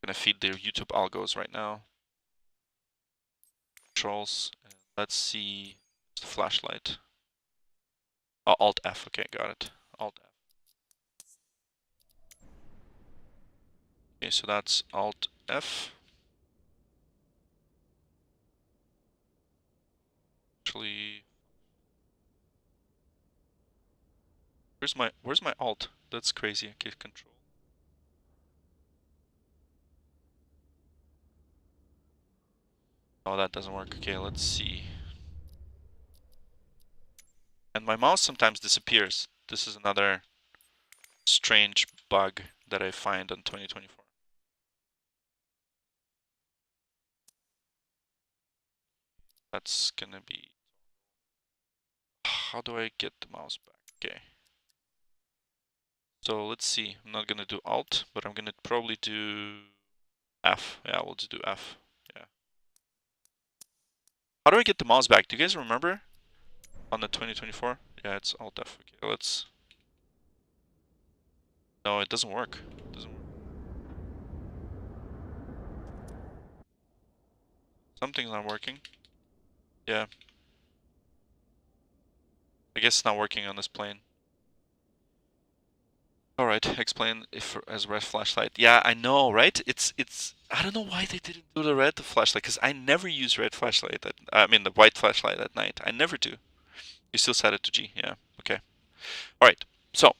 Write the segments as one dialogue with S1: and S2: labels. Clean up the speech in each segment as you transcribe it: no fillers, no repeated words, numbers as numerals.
S1: gonna feed their YouTube algos right now. Controls. Let's see the flashlight. Oh, Alt F. Okay, got it. Alt F. Okay, so that's Alt F. Actually, where's my Alt? That's crazy. Okay, Control. Oh, that doesn't work. Okay, let's see. And my mouse sometimes disappears. This is another strange bug that I find on 2024. That's gonna be... How do I get the mouse back? Okay. So let's see. I'm not gonna do Alt, but I'm gonna probably do F. Yeah, we'll just do F. Yeah. How do I get the mouse back? Do you guys remember? On the 2024? Yeah, it's Alt F. Okay, let's... No, it doesn't work. It doesn't work. Something's not working. Yeah. I guess it's not working on this plane. All right, explain if as red flashlight. Yeah, I know, right? It's I don't know why they didn't do the red flashlight because I never use red flashlight. I mean the white flashlight at night. I never do. You still set it to G. Yeah. Okay. All right. So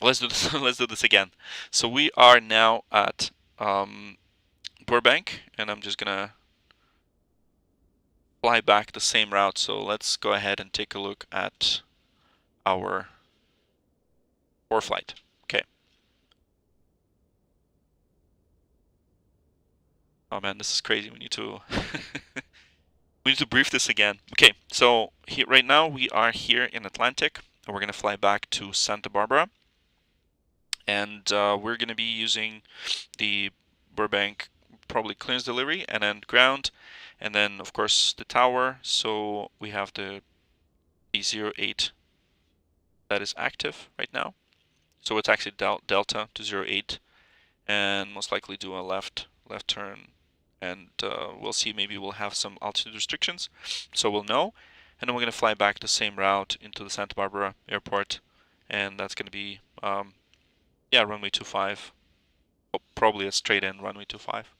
S1: let's do this. Let's do this again. So we are now at Burbank, and I'm just gonna fly back the same route. So let's go ahead and take a look at our flight. Okay. Oh man, this is crazy. We need to we need to brief this again. Okay, so right now we are here in Atlantic. And we're gonna fly back to Santa Barbara, and we're gonna be using the Burbank probably clearance delivery, and then ground, and then of course the tower. So we have the B08 that is active right now. So it's actually delta to 08, and most likely do a left turn, and we'll see. Maybe we'll have some altitude restrictions, so we'll know. And then we're going to fly back the same route into the Santa Barbara airport, and that's going to be yeah, runway 25, probably a straight in runway 25.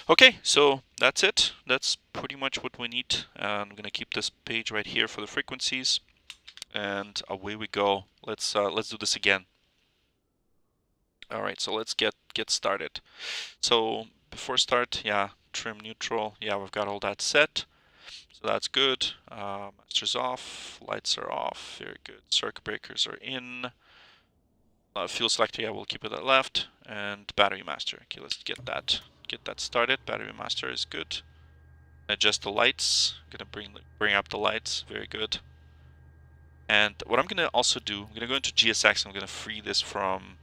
S1: Okay, so that's it. That's pretty much what we need. I'm going to keep this page right here for the frequencies, and away we go. Let's do this again. All right, so let's get started. So before start, yeah, trim neutral. Yeah, we've got all that set. So that's good. Master's off, lights are off, very good. Circuit breakers are in. Fuel selector, yeah, we'll keep it at left. And battery master. Okay, let's get that started. Battery master is good. Adjust the lights. Gonna bring up the lights. Very good. And what I'm gonna also do, I'm gonna go into GSX. I'm gonna free this from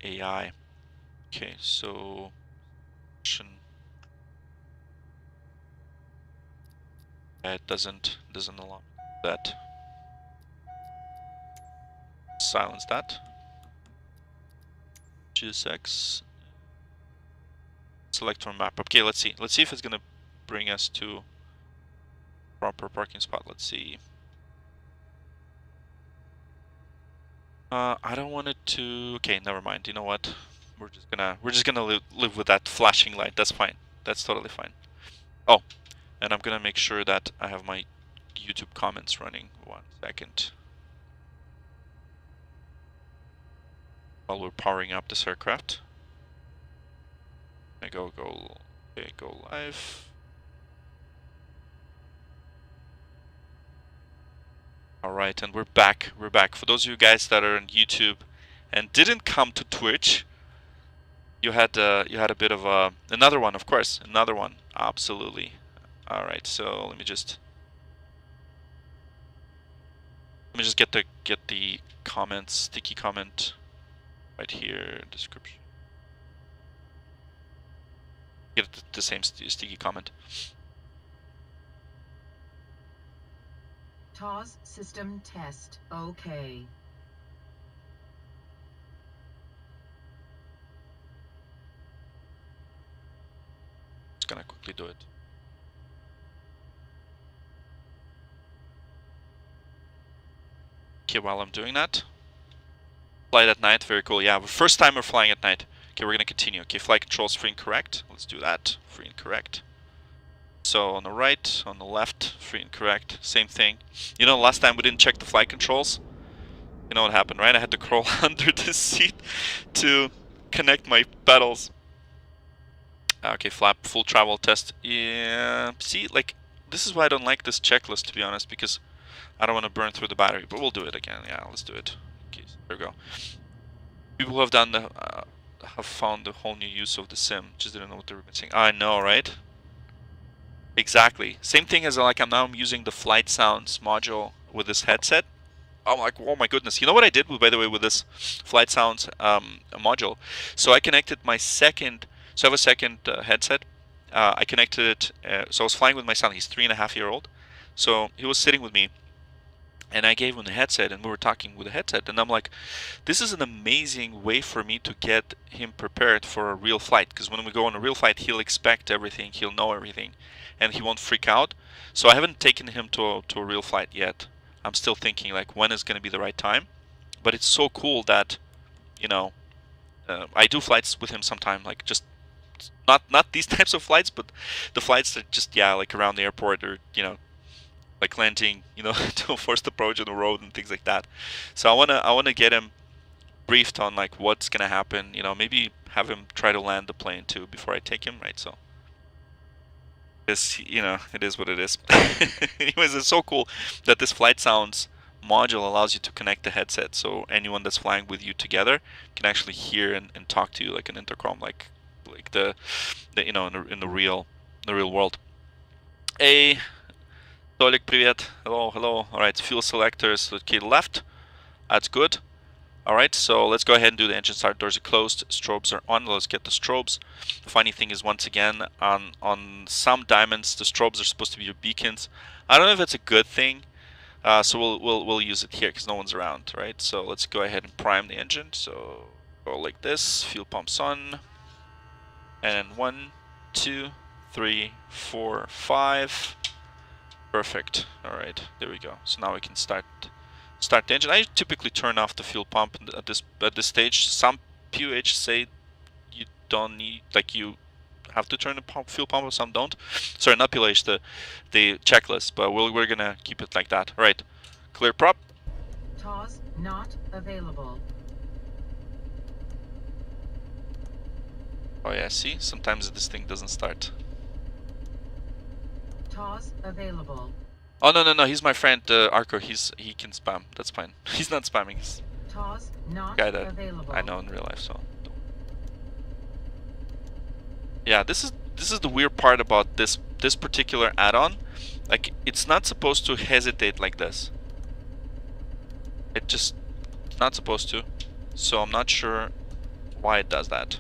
S1: AI. Okay, so it doesn't allow that. Silence that. GSX. Select from map. Okay, let's see. Let's see if it's gonna bring us to proper parking spot. Let's see. I don't want it to. Okay, never mind. You know what? We're just gonna live with that flashing light. That's fine. That's totally fine. Oh, and I'm gonna make sure that I have my YouTube comments running. 1 second. While we're powering up this aircraft. Okay, go live. Alright, and we're back. We're back. For those of you guys that are on YouTube and didn't come to Twitch, you had a bit of another one, of course, another one, absolutely. Alright, so let me just get the comments, sticky comment right here, description. Get the same sticky comment.
S2: TOS system test. Okay.
S1: quickly do it. Okay, while I'm doing that. Flight at night, very cool. Yeah, first time we're flying at night. Okay, we're gonna continue. Okay, flight controls free and correct. Let's do that. Free and correct. So on the right, on the left, free and correct. Same thing. You know, last time we didn't check the flight controls. You know what happened, right? I had to crawl under the seat to connect my pedals. Okay, flap, full travel test. Yeah, see, like, this is why I don't like this checklist, to be honest, because I don't want to burn through the battery, but we'll do it again. Yeah, let's do it. Okay, there we go. People who have done the, have found the whole new use of the sim, just didn't know what they were missing. I know, right? Exactly. Same thing as like I'm using the flight sounds module with this headset. I'm like, oh my goodness. You know what I did, by the way, with this flight sounds module? So I connected my second, so I have a second headset. I connected it, so I was flying with my son. He's 3.5-year-old. So he was sitting with me, and I gave him the headset, and we were talking with the headset. And I'm like, this is an amazing way for me to get him prepared for a real flight. Because when we go on a real flight, he'll expect everything, he'll know everything, and he won't freak out. So I haven't taken him to a real flight yet. I'm still thinking like when is going to be the right time, but it's so cool that, you know, I do flights with him sometime, like just not these types of flights, but the flights that just, yeah, like around the airport, or, you know, like landing, you know, to forced approach on the road and things like that. So I wanna get him briefed on like what's gonna happen, you know, maybe have him try to land the plane too before I take him, right? So because, you know, it is what it is. Anyways, it's so cool that this flight sounds module allows you to connect the headset, so anyone that's flying with you together can actually hear and talk to you like an intercom, like the you know, in the real world. Hey, Tolik, привет. Hello, hello. All right, fuel selectors. Okay, left. That's good. All right, so let's go ahead and do the engine start. Doors are closed, strobes are on. Let's get the strobes. The funny thing is, once again, on some diamonds, the strobes are supposed to be your beacons. I don't know if it's a good thing, so we'll use it here because no one's around, right? So let's go ahead and prime the engine. So go like this. Fuel pumps on, and 1, 2, 3, 4, 5. Perfect. All right, there we go. So now we can start the engine. I typically turn off the fuel pump at this stage. Some POH say you don't need, like, you have to turn the fuel pump, some don't. Sorry, not POH, the checklist, but we're gonna keep it like that. All right, clear prop.
S2: TOS not available.
S1: Oh yeah, see, sometimes this thing doesn't start.
S2: TOS available.
S1: Oh no, he's my friend Arco. He can spam. That's fine. He's not spamming. He's
S2: TOS not
S1: guy that
S2: available.
S1: I know in real life. So yeah, this is the weird part about this particular add-on. Like, it's not supposed to hesitate like this. It's not supposed to. So I'm not sure why it does that.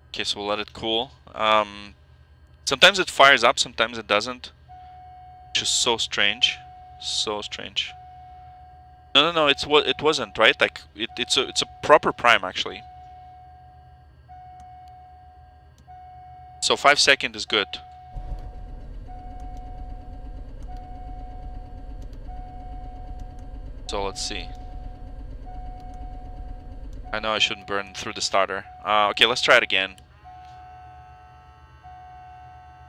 S1: Okay, so we'll let it cool. Sometimes it fires up, sometimes it doesn't. Which is so strange. So strange. No, it wasn't, right? Like, it's a proper prime, actually. So 5 seconds is good. So let's see. I know I shouldn't burn through the starter. Okay, let's try it again.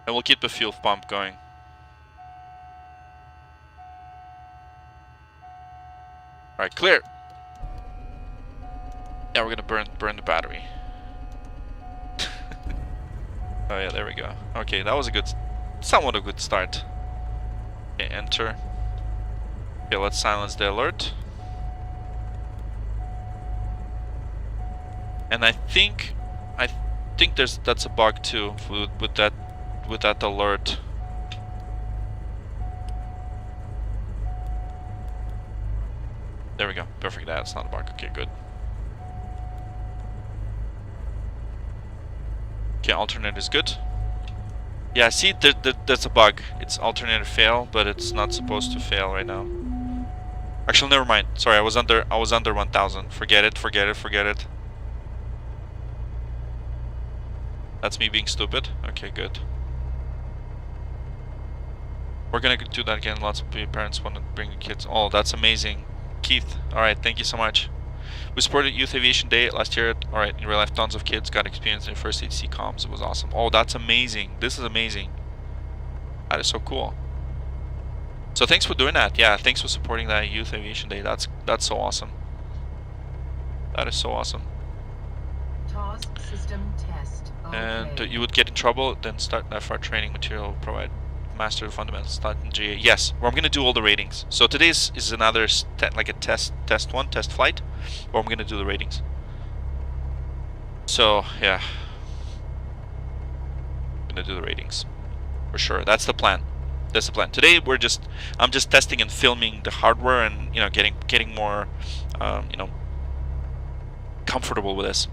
S1: And we'll keep the fuel pump going. Alright, clear. Yeah, we're gonna burn the battery. Oh yeah, there we go. Okay, that was somewhat a good start. Okay, enter. Okay, let's silence the alert. And I think that's a bug too with that alert. There we go. Perfect. That's not a bug. Okay, good. Okay, alternate is good. Yeah, see, there's a bug. It's alternator fail, but it's not supposed to fail right now. Actually, never mind. Sorry, I was under 1,000. Forget it. That's me being stupid. Okay, good. We're gonna do that again. Lots of parents want to bring the kids. Oh, that's amazing. Keith, alright, thank you so much. We supported Youth Aviation Day last year. Alright, in real life, tons of kids got experience in their first ATC comms. It was awesome. Oh, that's amazing. This is amazing. That is so cool. So thanks for doing that. Yeah, thanks for supporting that Youth Aviation Day. That's so awesome. That is so awesome.
S2: TAWS system test. Okay.
S1: And you would get in trouble, then start FR training material, provide master the fundamentals, start in GA. Yes, where I'm going to do all the ratings. So today's is another like a test flight, where I'm going to do the ratings. So yeah, I'm going to do the ratings for sure. That's the plan. That's the plan. Today I'm just testing and filming the hardware, and getting more comfortable with this.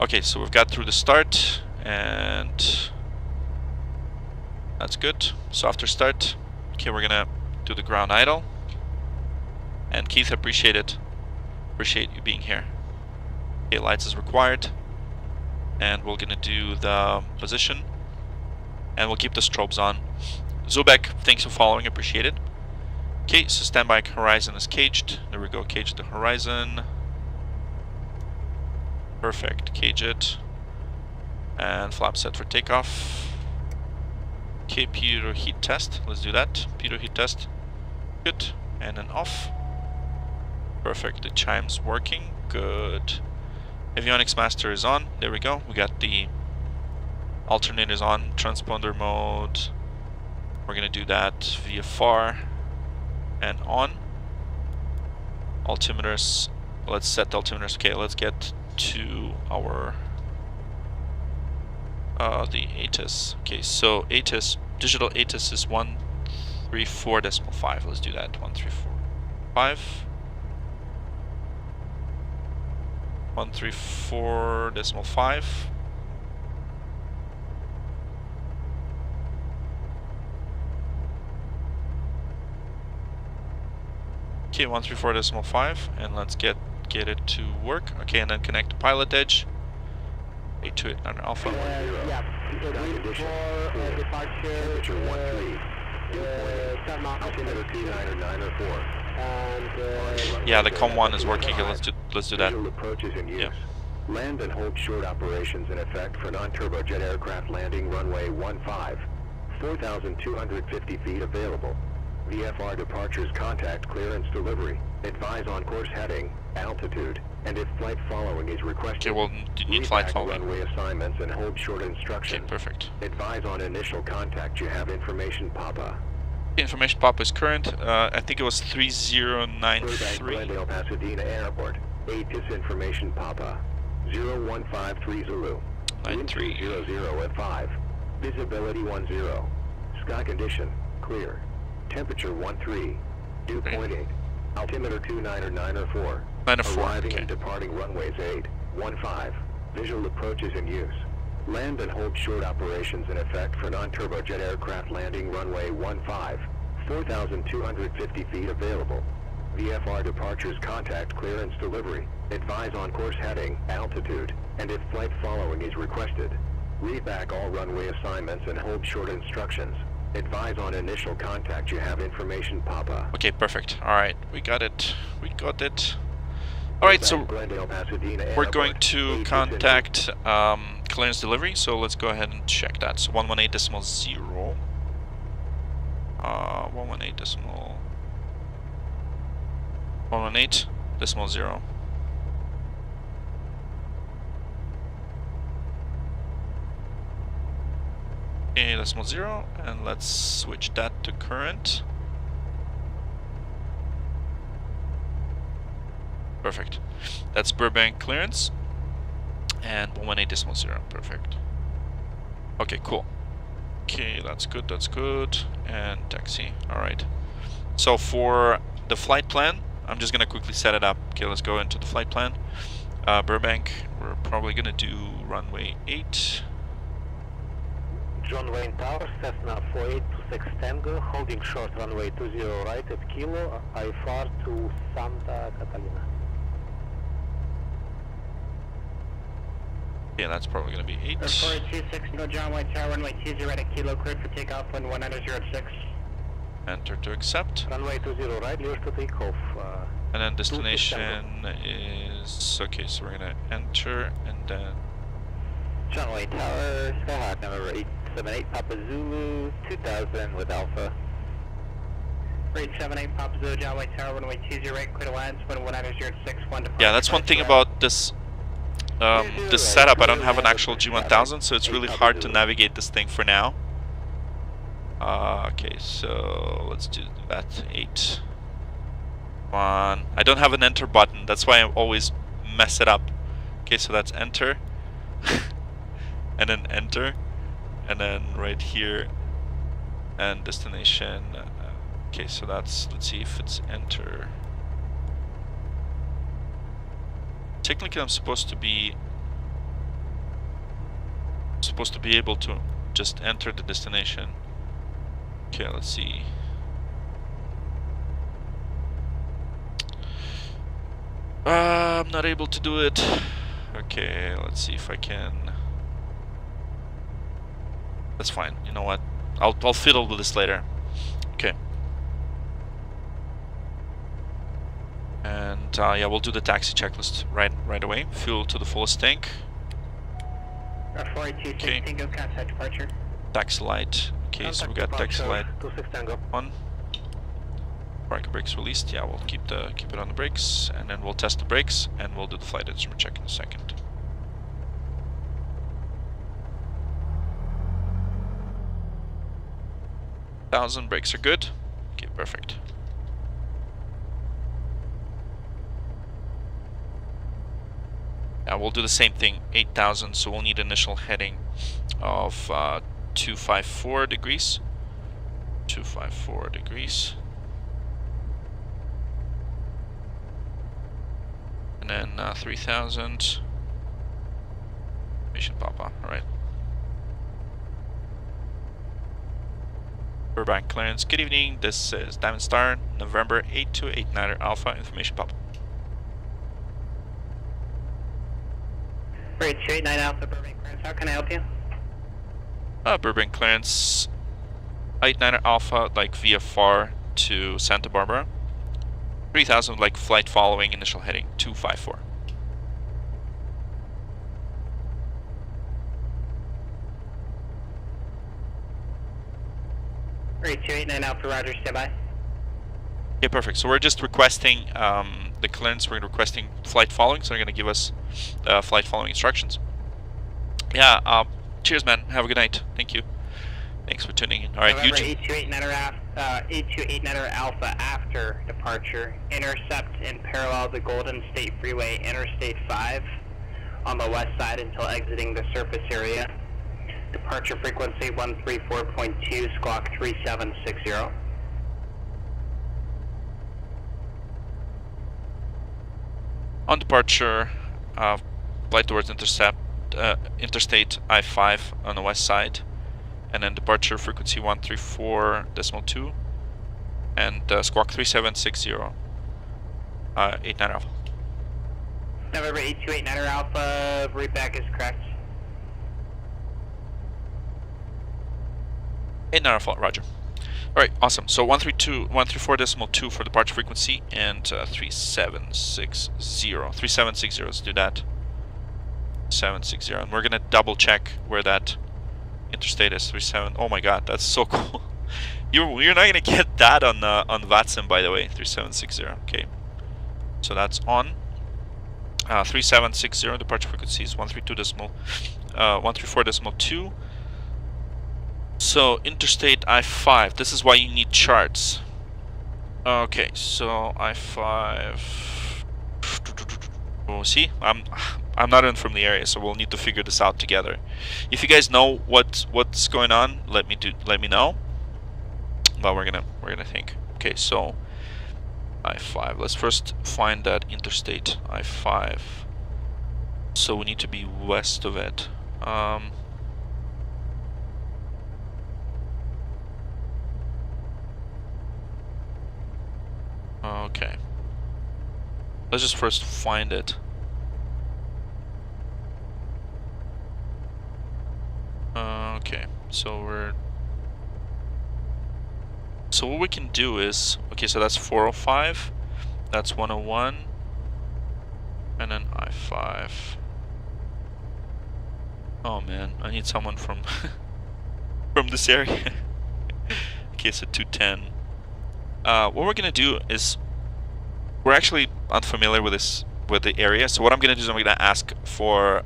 S1: Okay, so we've got through the start, and that's good. So after start, okay, we're gonna do the ground idle. And Keith, appreciate it. Appreciate you being here. Okay, lights is required, and we're gonna do the position, and we'll keep the strobes on. Zubek, thanks for following, appreciate it. Okay, so standby horizon is caged. There we go, cage the horizon. Perfect, cage it. And flap set for takeoff. Okay, pitot heat test. Let's do that. Pitot heat test. Good. And then off. Perfect. The chime's working. Good. Avionics master is on. There we go. We got the alternators on. Transponder mode. We're gonna do that VFR and on. Altimeters. Let's set the altimeters. Okay, let's get to our the ATIS. Okay, so ATIS, digital ATIS is 134.5. Let's do that. 134.5. 134.5. Okay, 134.5, and let's get it to work. Okay, and then connect to PilotEdge. 828 Alpha.
S3: Yeah, debrief for departure. Altimeter 299 or 4. And
S1: yeah, the COM1 is working. Okay, let's do that.
S3: Visual approaches in use.
S1: Yeah.
S3: Land and hold short operations in effect for non-turbojet aircraft landing runway 15. 4,250 feet available. VFR departures, contact, clearance, delivery. Advise on course heading, altitude, and if flight following is requested.
S1: Okay, well, you need flight following.
S3: Runway assignments and hold short instructions.
S1: Okay, perfect.
S3: Advise on initial contact. You have information, Papa.
S1: Information pop is current. I think it was
S3: Burbank,
S1: 3093.
S3: Glendale, Pasadena Airport. ATIS information, Papa. 0153 Zulu.
S1: 93.
S3: 00 at 5. Visibility 10. Sky condition, clear. Temperature 13. Dew point 8. Altimeter 299 or 4.
S1: 94,
S3: Arriving
S1: okay.
S3: and departing runways 8, 15. Visual approaches in use. Land and hold short operations in effect for non-turbojet aircraft landing runway 15. 4,250 feet available. VFR departures, contact, clearance, delivery. Advise on course heading, altitude, and if flight following is requested. Read back all runway assignments and hold short instructions. Advise on initial contact. You have information, Papa.
S1: Okay, perfect. Alright, we got it. We got it. Alright, so
S3: Glendale, Pasadena
S1: we're
S3: Airport.
S1: going to
S3: ATIS
S1: contact clearance delivery, so let's go ahead and check that. So 118.0. 118.0. Okay, decimal 0, and let's switch that to current. Perfect. That's Burbank clearance. And 118.0. Perfect. Okay, cool. Okay, that's good, that's good. And taxi. Alright. So for the flight plan, I'm just gonna quickly set it up. Okay, let's go into the flight plan. Burbank, we're probably gonna do runway 8.
S4: John Wayne Tower, Cessna 4826 Tango, holding short runway 20 right at Kilo, IFR to Santa Catalina.
S1: Okay, that's probably gonna be 8.
S4: 426, no John White Tower, runway 20 right at Kilo, cleared for takeoff, wind 190.06.
S1: Enter to accept.
S4: Runway 20 right, clear to takeoff.
S1: And then destination is... Okay, so we're gonna enter and then...
S4: John White Tower, Skyhawk number 878, Papa Zulu, 2000 with Alpha. 878, Papa Zulu, John White Tower, runway 20 right, clear to lands, wind 190.06, 1 departure.
S1: Yeah, that's one thing about this this setup. I don't have an actual G1000, so it's really hard to navigate this thing for now. Okay, so let's do that. 8. Come on. I don't have an enter button. That's why I always mess it up. Okay, so that's enter. And then enter. And then right here. And destination. Okay, so that's... Let's see if it's enter. Technically, I'm supposed to be able to just enter the destination. Okay, let's see. I'm not able to do it. Okay, let's see if I can. That's fine. You know what? I'll fiddle with this later. Okay. And yeah, we'll do the taxi checklist right away. Fuel to the fullest tank. Okay.
S4: Tango, contact departure.
S1: Taxi light. Okay, so we got taxi light
S4: 26 Tango.
S1: on. Parking brakes released. Yeah, we'll keep it on the brakes, and then we'll test the brakes, and we'll do the flight instrument check in a second. Brakes are good. Okay, perfect. Yeah, we'll do the same thing, 8,000, so we'll need initial heading of 254 degrees. 254 degrees. And then 3,000. Mission Papa, alright. Burbank clearance, good evening, this is Diamond Star, November 8289 Alpha, information Papa.
S4: 289 Alpha, Burbank clearance, how can I help you?
S1: Burbank clearance, 89 Alpha, like VFR to Santa Barbara. 3,000, like flight following, initial heading, 254.
S4: Great, 289 Alpha, roger, standby.
S1: Okay, perfect. So we're just requesting the clearance. We're requesting flight following, so they're going to give us flight following instructions. Yeah, cheers, man. Have a good night. Thank you. Thanks for tuning in. All right,
S4: November
S1: YouTube.
S4: 8289 Alpha after departure. Intercept in parallel to Golden State Freeway, Interstate 5 on the west side until exiting the surface area. Departure frequency 134.2, squawk 3760.
S1: On departure, flight towards Interstate I-5 on the west side, and then departure frequency 134.2, and squawk 3760, 89 Alpha.
S4: November 8289 Alpha, route back is correct.
S1: 89 Alpha, roger. Alright, awesome. So 134.2 for departure frequency, and 3760. 3760, let's do that. 760, and we're gonna double check where that interstate is. 37. Oh my god, that's so cool. You're not gonna get that on VATSIM, by the way. 3760. Okay, so that's on. 3760. Departure frequency is 134.2. So interstate I-5. This is why you need charts. Okay, so I-5. Oh, see, I'm not in from the area, so we'll need to figure this out together. If you guys know what's going on, let me know. But we're gonna think. Okay, so I-5. Let's first find that interstate I-5. So we need to be west of it. Okay. Let's just first find it. So what we can do is, okay, so that's 405, that's 101, and then I5. Oh man, I need someone from from this area. Okay, so 210. What we're gonna do is, we're actually unfamiliar with the area. So what I'm gonna do is I'm gonna ask for,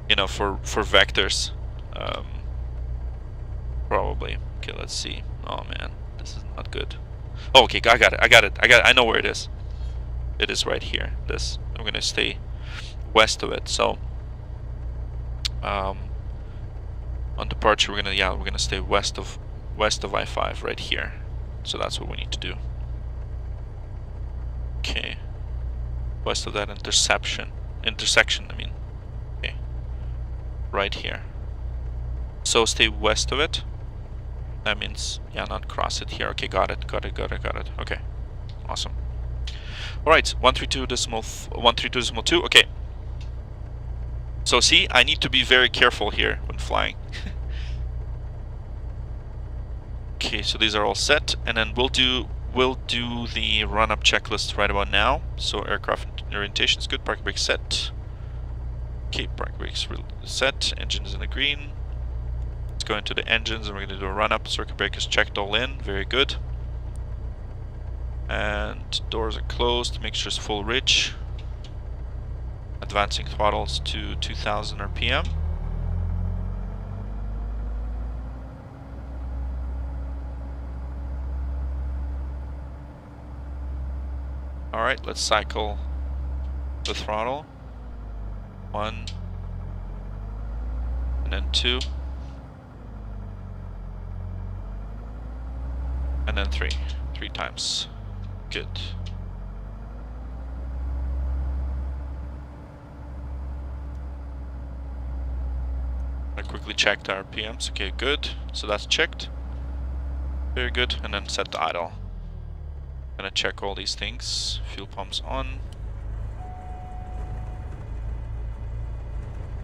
S1: you know, for vectors. Probably. Okay, let's see. Oh man, this is not good. Oh, okay, I got it. I know where it is. It is right here. This. I'm gonna stay west of it. So on departure, we're gonna stay west of I5 right here. So that's what we need to do. Okay. West of that intersection, I mean. Okay. Right here. So stay west of it. That means, yeah, not cross it here. Okay, got it. Okay. Awesome. Alright, 132.2. Okay. So see, I need to be very careful here when flying. Okay, so these are all set, and then we'll do the run-up checklist right about now. So aircraft orientation is good, parking brakes set. Okay, parking brakes set, engines in the green. Let's go into the engines and we're going to do a run-up. Circuit breakers checked all in, very good. And doors are closed, mixture's full rich. Advancing throttles to 2000 RPM. Alright, let's cycle the throttle. 1, and then 2, and then 3 times. Good. I quickly checked our RPMs. Okay, good. So that's checked. Very good. And then set the idle. Gonna check all these things. Fuel pumps on.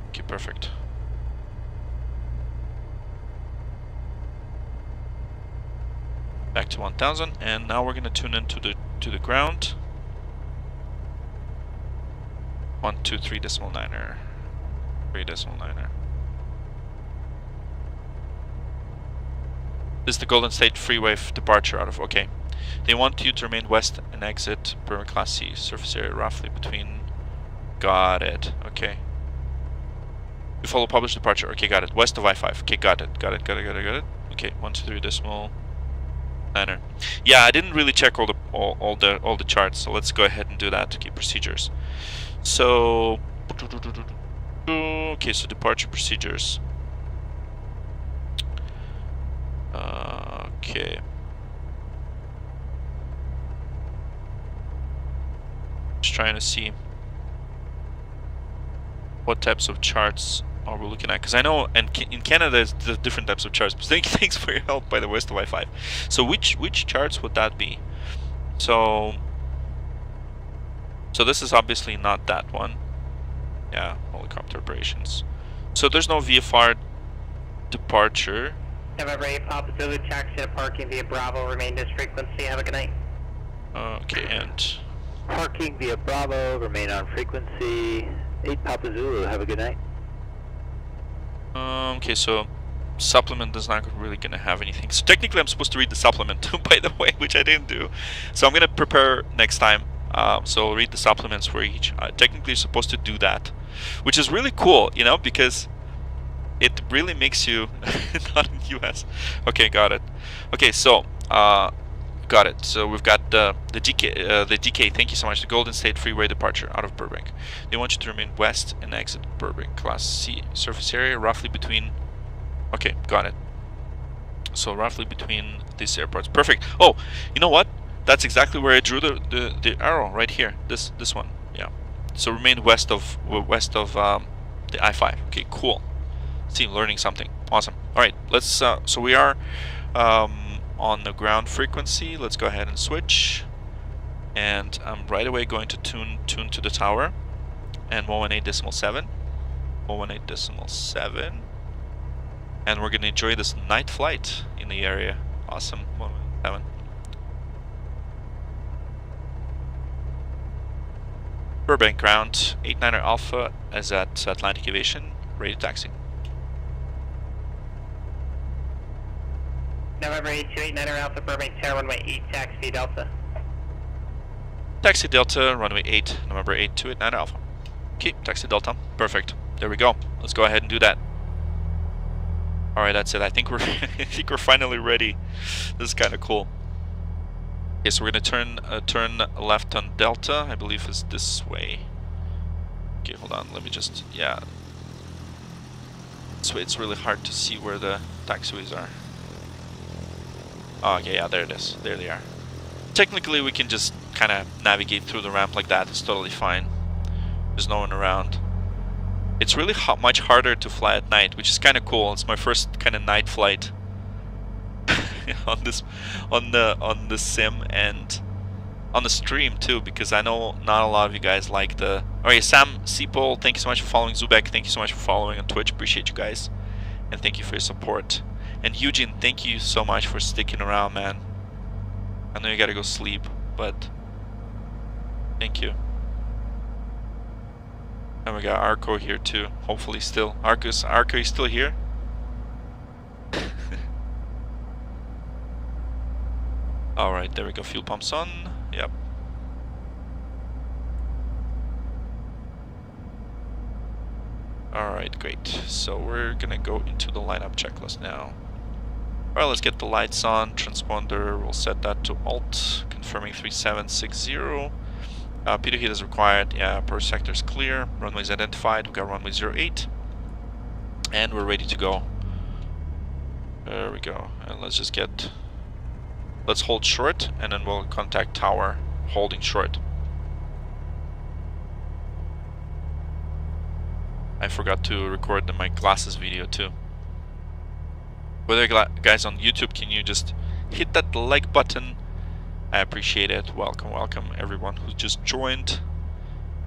S1: Okay, perfect. Back to 1000, and now we're gonna tune into the ground. 123.9er. 3.9er. This is the Golden State Freeway departure out of. Okay. They want you to remain west and exit Burbank Class C. Surface area roughly between. Got it. Okay. You follow published departure. Okay, got it. West of I-5. Okay, got it. Okay, 123.9er. Yeah, I didn't really check all the charts, so let's go ahead and do that. Okay, procedures. So okay, so departure procedures. Okay. Just trying to see what types of charts are we looking at, because I know in Canada there's different types of charts. But thanks for your help, by the West of I-5. So which charts would that be? So this is obviously not that one. Yeah, helicopter operations. So there's no VFR departure.
S4: November 8, Papa Zulu, taxi to parking via Bravo, remain this frequency. Have a good night.
S1: Okay, and
S5: parking via Bravo, remain on frequency. 8 Papa Zulu, have a good night.
S1: okay, so supplement is not really gonna have anything. So technically I'm supposed to read the supplement, by the way, which I didn't do. So I'm gonna prepare next time. So I'll read the supplements for each. Technically you're supposed to do that, which is really cool, you know, because it really makes you not in the US. Okay, got it. Okay, so got it. So we've got the DK. Thank you so much. The Golden State Freeway departure out of Burbank. They want you to remain west and exit Burbank. Class C. Surface area roughly between. Okay, got it. So roughly between these airports. Perfect. Oh, you know what? That's exactly where I drew the arrow right here. This one. Yeah. So remain west of the I-5. Okay, cool. See, learning something. Awesome. All right, let's. So we are on the ground frequency. Let's go ahead and switch. And I'm right away going to tune to the tower. And 118.7. 118.7. and we're gonna enjoy this night flight in the area. Awesome. 117. Burbank ground, 89er Alpha is at Atlantic Aviation, ready to taxi.
S4: November 8289er Alpha, Burbank Tower, runway 8, taxi Delta.
S1: Taxi Delta, runway 8, November 8289er Alpha. Okay, taxi Delta, perfect. There we go. Let's go ahead and do that. Alright, that's it. I think we're I think we're finally ready. This is kind of cool. Okay, so we're gonna turn left on Delta. I believe is this way. Okay, hold on. Let me just this way. It's really hard to see where the taxiways are. Oh, okay, yeah, there it is. There they are. Technically, we can just kind of navigate through the ramp like that. It's totally fine. There's no one around. It's really much harder to fly at night, which is kind of cool. It's my first kind of night flight on the sim and on the stream too, because I know not a lot of you guys like the. Alright, Sam Seapol, thank you so much for following. Zubek, thank you so much for following on Twitch. Appreciate you guys, and thank you for your support. And Eugene, thank you so much for sticking around, man. I know you gotta go sleep, but thank you. And we got Arco here too. Hopefully still. Arco is still here. Alright, there we go. Fuel pumps on. Yep. Alright, great. So we're gonna go into the lineup checklist now. Alright, let's get the lights on. Transponder, we'll set that to alt. Confirming 3760. Pitot heat is required. Yeah, per sector is clear. Runways identified. We got runway 08. And we're ready to go. There we go. And let's just get... Let's hold short, and then we'll contact tower holding short. I forgot to record my glasses video too. Whether guys on YouTube, can you just hit that like button? I appreciate it. Welcome, welcome everyone who just joined.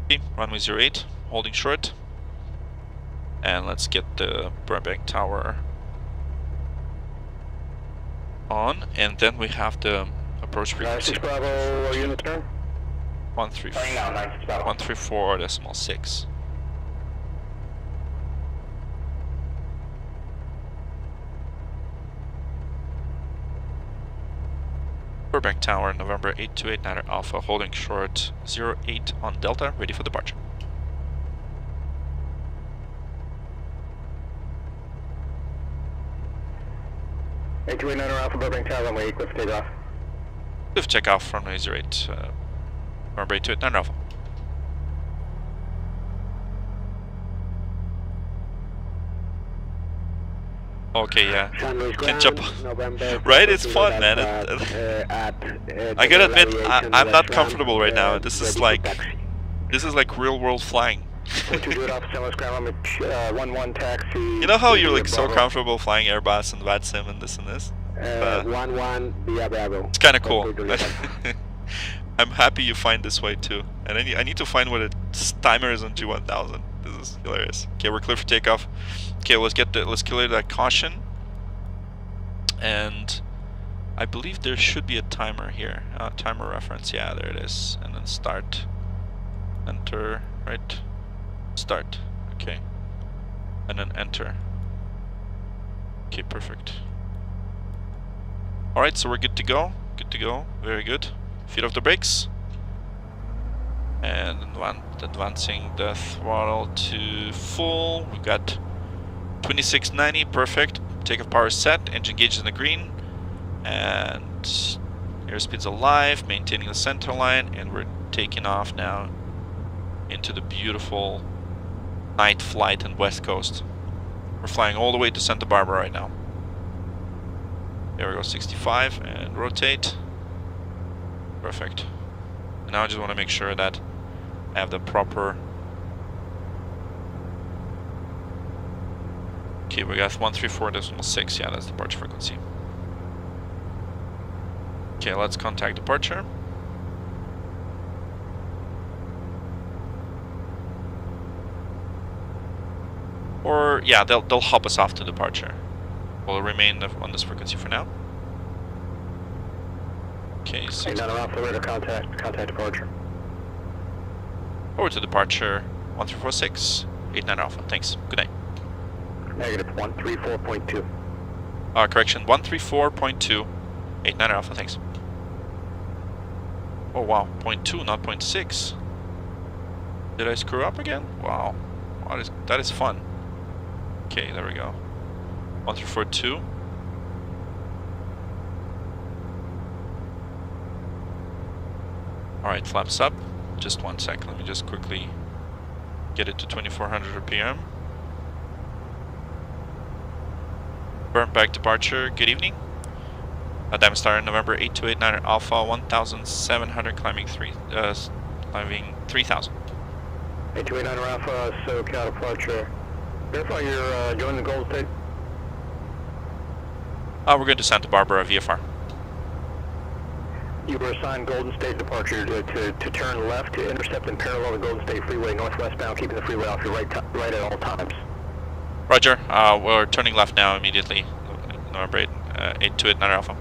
S1: Okay, runway 08, holding short. And let's get the Burbank Tower on, and then we have the approach frequency. 134.6. Burbank Tower, November 8289er Alpha, holding short 08 on Delta, ready for departure.
S3: Alpha, Burbank Tower, runway 8, cliff takeoff.
S1: Cliff takeoff, runway 08, November 8289er Alpha. Okay, yeah. Can jump. Right? It's fun, man. I gotta admit, I'm not comfortable right now. This is like real world flying. You know how you're like so comfortable flying Airbus and VATSIM and this and this? It's kind of cool. I'm happy you find this way too. And I need to find what its timer is on G1000. This is hilarious. Okay, we're clear for takeoff. Okay, let's clear that caution. And I believe there should be a timer here. Timer reference, yeah, there it is. And then start, enter, right? Start, okay. And then enter. Okay, perfect. Alright, so we're good to go. Good to go, very good. Feet off the brakes. And advancing the throttle to full. We got 2690, perfect. Takeoff power set, engine gauge in the green. And airspeed's alive, maintaining the center line, and we're taking off now into the beautiful night flight on West Coast. We're flying all the way to Santa Barbara right now. There we go, 65, and rotate. Perfect. And now I just want to make sure that I have the proper... Okay, we got 134.6, yeah, that's departure frequency. Okay, let's contact departure. Or, yeah, they'll hop us off to departure. We'll remain on this frequency for now. Okay, so
S3: 89 Alpha, radar contact departure.
S1: forward to departure 1346, 89 Alpha. Thanks. Good night.
S3: Negative 134.2.
S1: Correction, 134.2, 89 Alpha. Thanks. Oh wow, 0.2, not 0.6. Did I screw up again? Wow, that is fun. Okay, there we go. 1342. Alright, flaps up. Just 1 sec, let me just quickly get it to 2400 RPM. Burbank departure, good evening. Diamond Star, November 8289 Alpha, 1700, climbing 3000.
S3: 8289 Alpha, SoCal departure. Verify you're joining the Golden State.
S1: We're going to Santa Barbara VFR.
S3: You were assigned Golden State departure to turn left to intercept and parallel the Golden State Freeway northwestbound, keeping the freeway off your right at all times.
S1: Roger, we're turning left now immediately. November 8289 Alpha.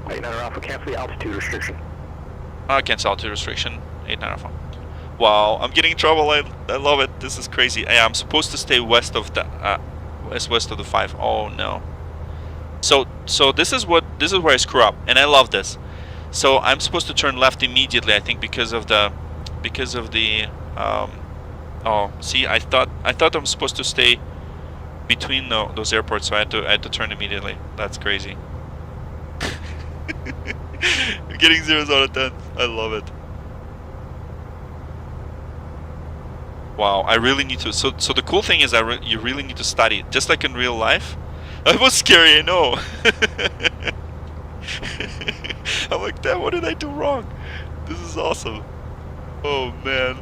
S3: 89 Alpha, cancel the altitude restriction.
S1: Cancel altitude restriction, 89 Alpha. Wow, I'm getting in trouble. I love it. This is crazy. Yeah, I'm supposed to stay west of the west of the 5. Oh no. So this is where I screw up, and I love this. So I'm supposed to turn left immediately, I think, because of the oh, see, I thought I'm supposed to stay between those airports, so I had to turn immediately. That's crazy. I'm getting 0s out of 10. I love it. Wow, I really need to. So the cool thing is you really need to study, just like in real life. That was scary, I know. I'm like, damn, what did I do wrong? This is awesome. Oh man,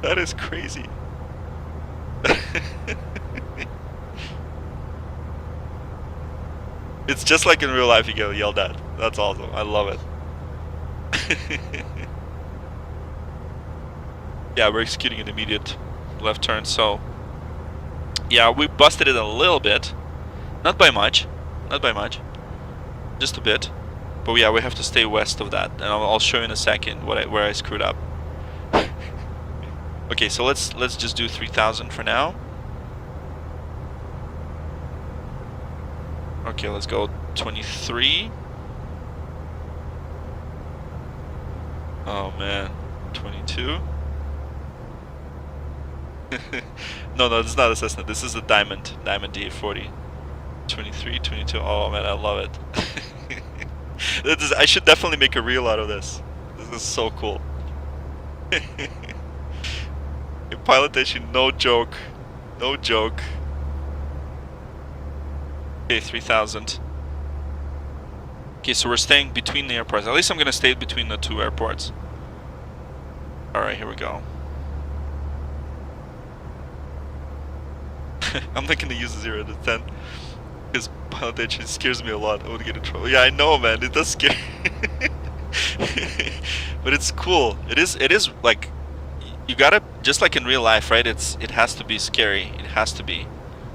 S1: that is crazy. It's just like in real life, you get yelled at. That's awesome. I love it. Yeah, we're executing an immediate left turn, so yeah, we busted it a little bit. Not by much. Just a bit. But yeah, we have to stay west of that, and I'll show you in a second where I screwed up. Okay, so let's just do 3000 for now. Okay, let's go 23. Oh man, 22. No, this is not a Cessna. This is a Diamond DA40. 23, 22. Oh man, I love it. I should definitely make a reel out of this. This is so cool. In PilotEdge, no joke. No joke. Okay, 3000. Okay, so we're staying between the airports. At least I'm gonna stay between the 2 airports. Alright, here we go. I'm not gonna use a 0 to 10. Because PilotEdge scares me a lot. I would get in trouble. Yeah, I know, man. It does scare. But it's cool. It is like, you gotta, just like in real life, right? It has to be scary. It has to be.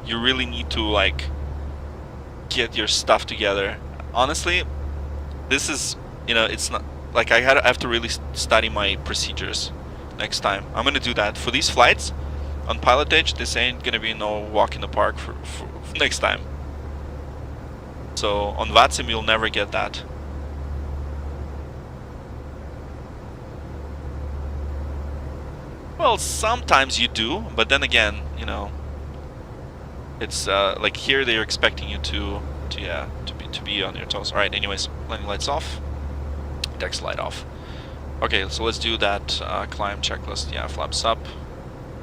S1: You really need to like get your stuff together. Honestly, this is, you know, it's not like I have to really study my procedures next time. I'm gonna do that for these flights on PilotEdge. This ain't gonna be no walk in the park for next time. So on VATSIM you'll never get that. Well, sometimes you do, but then again, you know, it's like here they're expecting you to be on your toes. All right. Anyways, landing lights off, deck slide off. Okay, so let's do that climb checklist. Yeah, flaps up.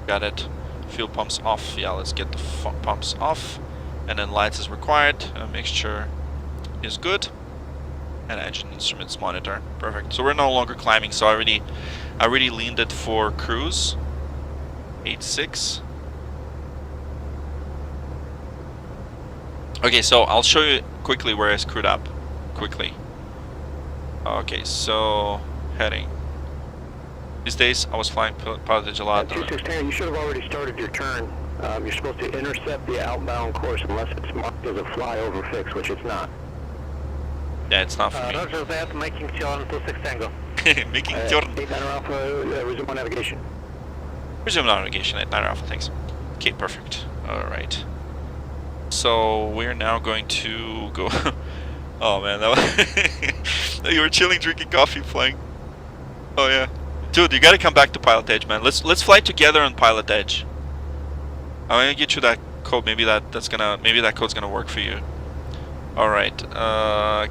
S1: Got it. Fuel pumps off. Yeah, let's get the pumps off. And then lights is required. Mixture is good. And engine instruments monitor. Perfect. So we're no longer climbing. So I already leaned it for cruise. 8.6. Okay, so I'll show you quickly where I screwed up. Quickly. Okay, so heading. These days, I was flying PilotEdge a lot.
S3: 2610, you should have already started your turn. You're supposed to intercept the outbound course unless it's marked as a flyover fix, which it's not.
S1: Yeah, it's not for me.
S5: Roger that, making turn to 6 Tango.
S1: Making turn.
S3: 89 Alpha, resume on navigation.
S1: Resume navigation at 9 Alpha, thanks. Okay, perfect. Alright. So, we're now going to go... Oh man, that was... You were chilling, drinking coffee, flying. Oh yeah. Dude, you gotta come back to PilotEdge, man. Let's fly together on PilotEdge. I'm gonna get you that code. Maybe that code's gonna work for you. All right,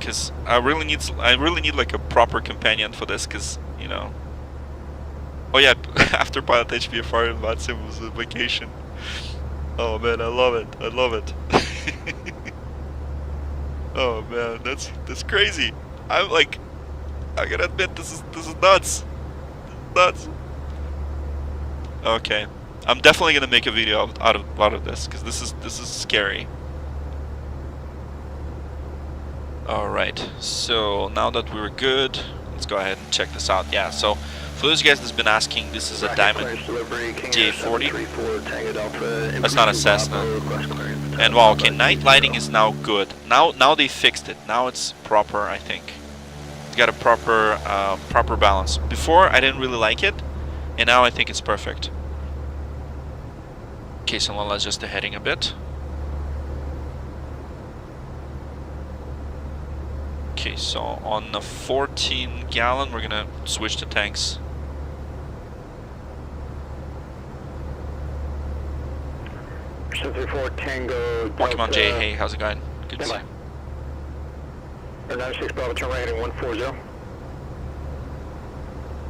S1: cause I really need like a proper companion for this, cause you know. Oh yeah, after PilotEdge VFR in Vatsim was a vacation. Oh man, I love it. I love it. Oh man, that's crazy. I gotta admit, this is nuts. Nuts. Okay, I'm definitely gonna make a video out of this, because this is scary. All right, so now that we're good, let's go ahead and check this out. Yeah, so for those of you guys that's been asking, this is a Diamond DA40. That's not a Cessna. And wow, okay, night lighting is now good. Now they fixed it. Now it's proper, I think. It's got a proper balance. Before I didn't really like it, and now I think it's perfect. Okay, so let's adjust the heading a bit. Okay, so on the 14 gallon, we're gonna switch to tanks.
S3: Tango.
S1: Pokemon J, hey, how's it going? Good to see you.
S3: 96 Bravo, turn right heading 140.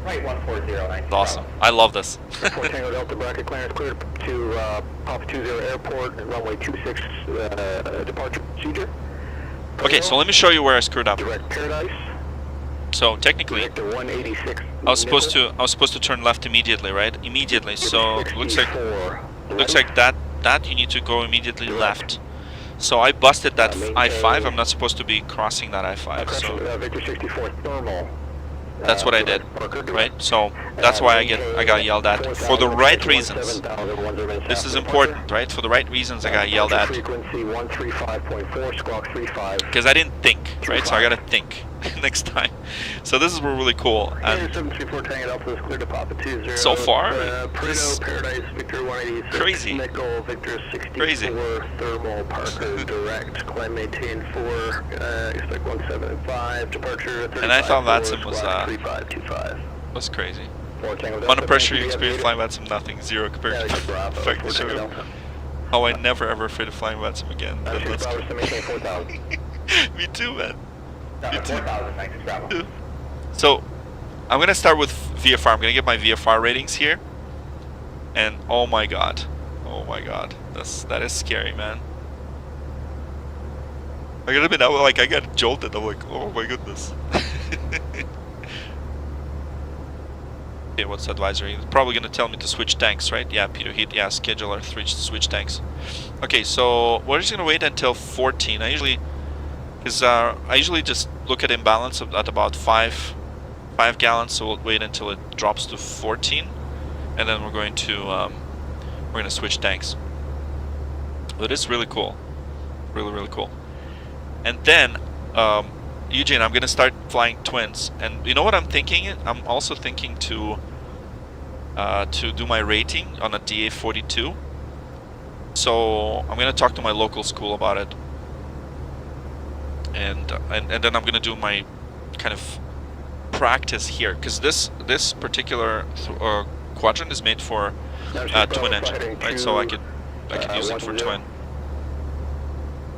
S4: Right 140, nice.
S1: Awesome. I love this.
S3: 4 Tango Delta bracket clearance cleared to Papa 20 Airport and runway 26 departure procedure.
S1: Okay, so let me show you where I screwed up.
S3: Direct Paradise.
S1: So technically,
S3: Victor 186.
S1: I was supposed to turn left immediately, right? Immediately. So it looks like that you need to go immediately left. So I busted that I-5. I'm not supposed to be crossing that I-5. So
S3: Victor 64 thermal.
S1: that's what I did, right? So that's why I got yelled at for the right reasons. This is important, right? For the right reasons, I got yelled at.
S3: Frequency 135.4, squawk 35.
S1: Because I didn't think, right? So I gotta think next time. So this is really cool. And
S3: 734 Tango Alpha is cleared to Papa 20.
S1: so far,
S3: Prito, Paradise, Victor 186.
S1: Crazy.
S3: Nickel, Victor 64.
S1: Crazy.
S3: Thermal, Parker, direct. Climb maintain 4, expect 175. Departure 35.
S1: And I thought Vatsim was
S3: 3525.
S1: was crazy.
S3: 4 Tango
S1: Amount
S3: Delta,
S1: of pressure you
S3: thank
S1: experience flying Vatsim, nothing, zero compared to the fact that you go. Oh, I never ever afraid of flying Vatsim again. But that's me too, man. Me too. Yeah. So, I'm gonna start with VFR. I'm gonna get my VFR ratings here. And oh my god, that is scary, man. I gotta admit, I got jolted. I'm like, oh my goodness. Okay, what's the advisory? It's probably gonna tell me to switch tanks, right? Yeah, Peter Heat. Yeah, scheduler switch tanks. Okay, so we're just gonna wait until 14. I usually just look at imbalance at about 5 gallons. So we'll wait until it drops to 14, and then we're going to switch tanks. But it's really cool, really cool. And then Eugene, I'm gonna start flying twins, and you know what I'm thinking? I'm also thinking to do my rating on a DA42. So I'm gonna talk to my local school about it, and then I'm gonna do my kind of practice here, because this particular quadrant is made for twin engine, right? So I could use it for twin.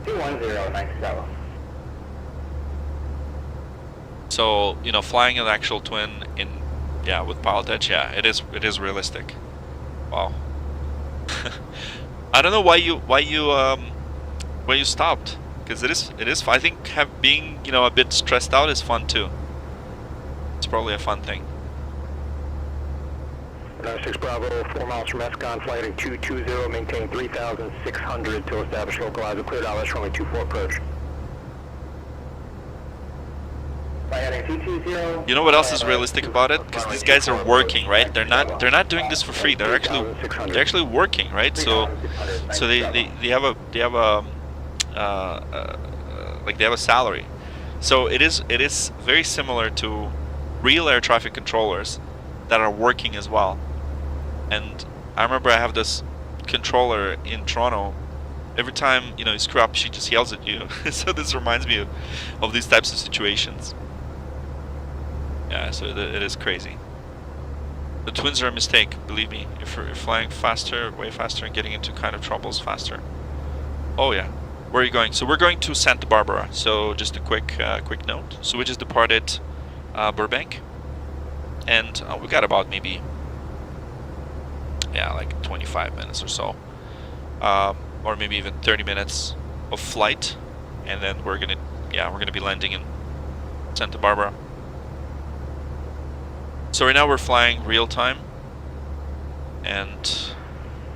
S4: 210, nice travel.
S1: So, you know, flying an actual twin with PilotEdge, yeah, it is realistic. Wow. I don't know why you stopped, because it is fun. I think being, you know, a bit stressed out is fun too. It's probably a fun thing.
S3: 96 Bravo, 4 miles from Escon, flighting 220, maintain 3,600 to establish localizer, cleared out, runway 24 approach.
S4: Fly heading
S1: You know what else is realistic about it? Because these guys are working, right? They're not doing this for free. They're actually working, right? So they have a like they have a salary. So it is very similar to real air traffic controllers that are working as well. And I remember I have this controller in Toronto. Every time, you know, you screw up, she just yells at you. So this reminds me of these types of situations. Yeah, so it is crazy. The twins are a mistake, believe me. If you're flying faster, way faster, and getting into kind of troubles faster. Oh yeah. Where are you going? So we're going to Santa Barbara. So just a quick note. So we just departed Burbank. And we got about maybe, yeah, like 25 minutes or so. Or maybe even 30 minutes of flight, and then we're gonna be landing in Santa Barbara. So right now we're flying real time, and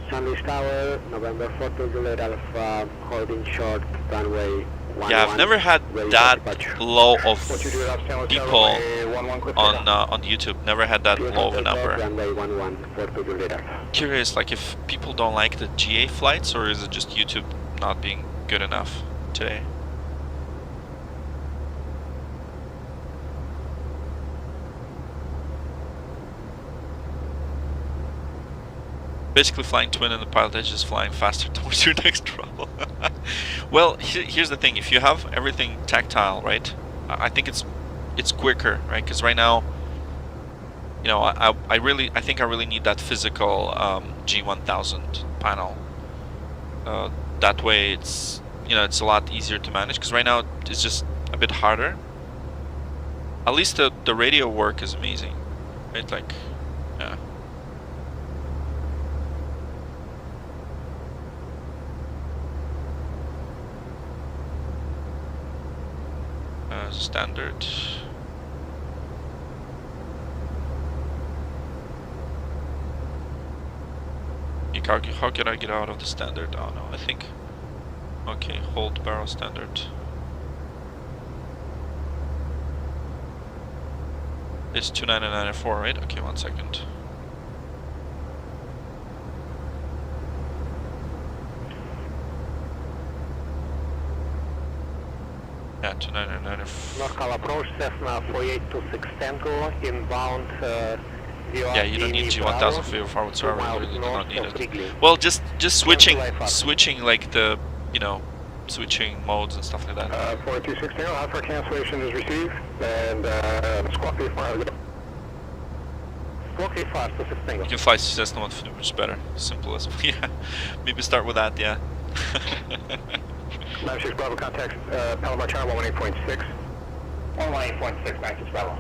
S5: Sunny Tower, November 4 Juliet Alpha, holding short, runway 11.
S1: yeah, I've never had that low of people on YouTube. Never had that low of a number. Curious, like if people don't like the GA flights, or is it just YouTube not being good enough today? Basically flying twin and the PilotEdge is flying faster towards your next trouble. Well, here's the thing: if you have everything tactile, right? I think it's quicker, right? Because right now, you know, I think I really need that physical G1000 panel. That way, it's, you know, it's a lot easier to manage. Because right now it's just a bit harder. At least the radio work is amazing, right? Like, yeah. Standard. How can I get out of the standard? Oh no, I think. Okay, hold barrel standard. It's 2994, right? Okay, 1 second. Yeah, 2994.
S5: Local approach, Cessna 4826 Tango, inbound.
S1: Yeah, you don't need G1000 for your forward server. You really do not need it. Well, just switching like the, you know, switching modes and stuff like that.
S3: 4260, offer cancellation is received, and squawk V5.
S5: Squawk V5 to Tango.
S1: You can fly Cessna 150, which is better. Simple as yeah. Maybe start with that, yeah.
S3: 96 Bravo, contact Palomar Tower 118.6.
S5: 118.6, 96 Bravo.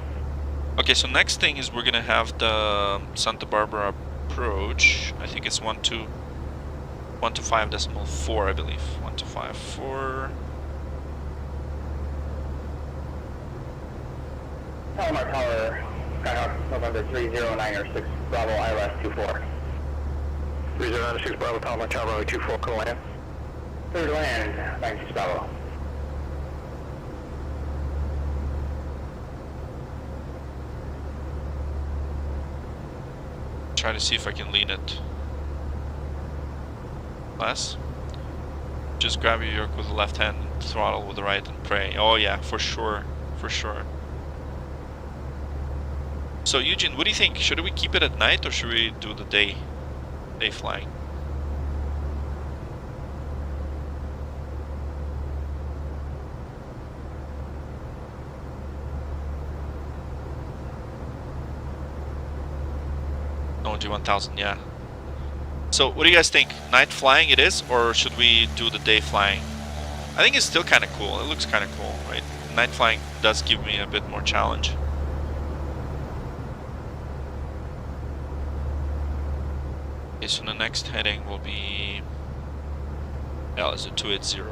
S1: Okay, so next thing is we're gonna have the Santa Barbara approach. I think it's 125.4, I believe. 125.4.
S5: Palomar Tower, Skyhawk, November 3096 Bravo, ILS 24.
S3: 3096 Bravo, Palomar Tower 24, call land.
S5: Third land, 96 Bravo.
S1: Try to see if I can lean it less. Just grab your yoke with the left hand, throttle with the right, and pray. Oh yeah, for sure, for sure. So Eugene, what do you think? Should we keep it at night or should we do the day flying? No, G1000, yeah. So what do you guys think? Night flying it is, or should we do the day flying? I think it's still kind of cool. It looks kind of cool, right? Night flying does give me a bit more challenge. Okay, so the next heading will be... yeah, it's a 280.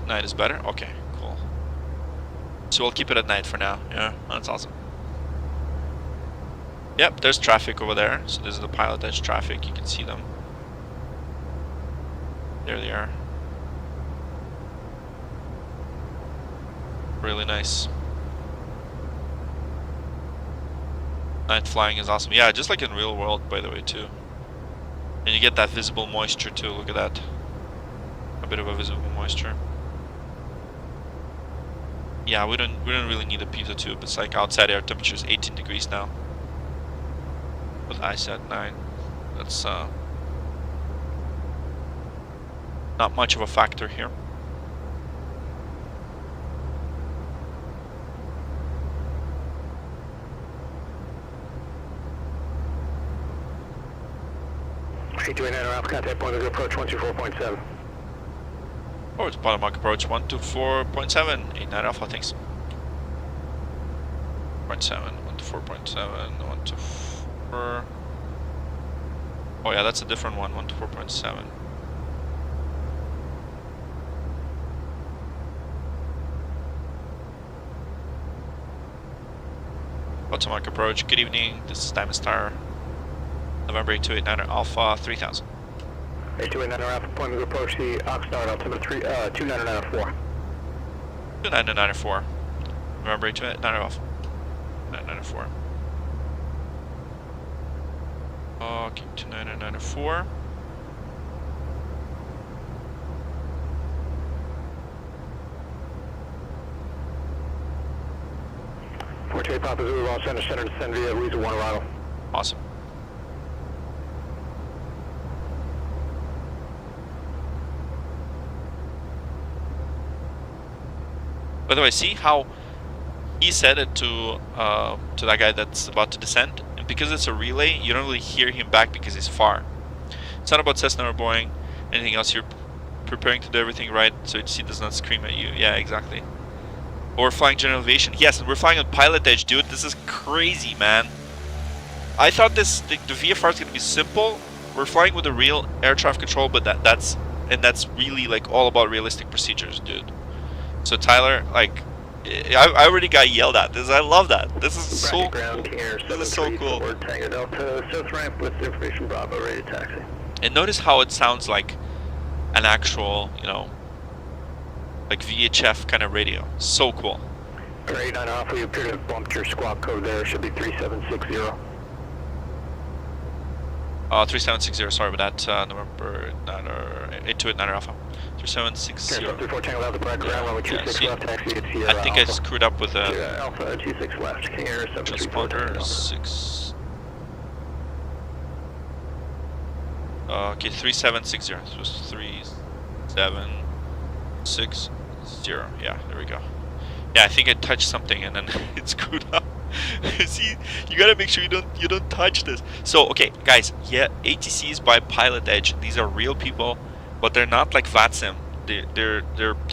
S1: Night is better? Okay, cool. So we'll keep it at night for now. Yeah, that's awesome. Yep, there's traffic over there. So this is the PilotEdge traffic. You can see them. There they are. Really nice. Night flying is awesome. Yeah, just like in real world, by the way, too. And you get that visible moisture too. Look at that. A bit of a visible moisture. Yeah, we don't really need a pitot tube. It's like outside air temperature is 18 degrees now. With ice at 9. That's not much of a factor here.
S3: A289 Alpha, contact point of approach 124.7.
S1: Oh, it's bottom mark approach 124.7. 89 Alpha, thanks. 0.7, 124.7, 124. Oh yeah, that's a different one, 124.7. Bottom mark approach, good evening, this is Diamond Star. November 8289 Alpha 3000.
S3: 8289 Alpha, point of approach the Oxnard altimeter 29904.
S1: 2994. November 8289 Alpha 994. Okay, 2994.
S3: Forte Papa Zulu, Los Angeles Center, descend via Reason 1 arrival.
S1: Awesome. By the way, see how he said it to that guy that's about to descend? And because it's a relay, you don't really hear him back because he's far. It's not about Cessna or Boeing, anything else. You're preparing to do everything right so he does not scream at you. Yeah, exactly. Or flying general aviation. Yes, and we're flying on PilotEdge, dude. This is crazy, man. I thought the VFR is going to be simple. We're flying with a real air traffic control, but that's really like all about realistic procedures, dude. So Tyler, like, I already got yelled at. I love that. This is so cool. This is so cool.
S3: Tango Delta, south ramp with information Bravo, ready to taxi.
S1: And notice how it sounds like an actual, you know, like VHF kind of radio. So cool.
S3: 89 Alpha, you appear to have bumped your squawk code there. Should be 3760.
S1: 3760. Sorry about that. November 8289 Alpha. 3760. Yeah, see, I think I screwed up with the
S3: Alpha 26 left. King Air
S1: transponder 6. Okay, 3760. This was 3760. Yeah, there we go. Yeah, I think I touched something and then it screwed up. See, you gotta make sure you don't touch this. So okay, guys, yeah, ATCs by PilotEdge. These are real people, but they're not like VATSIM. They're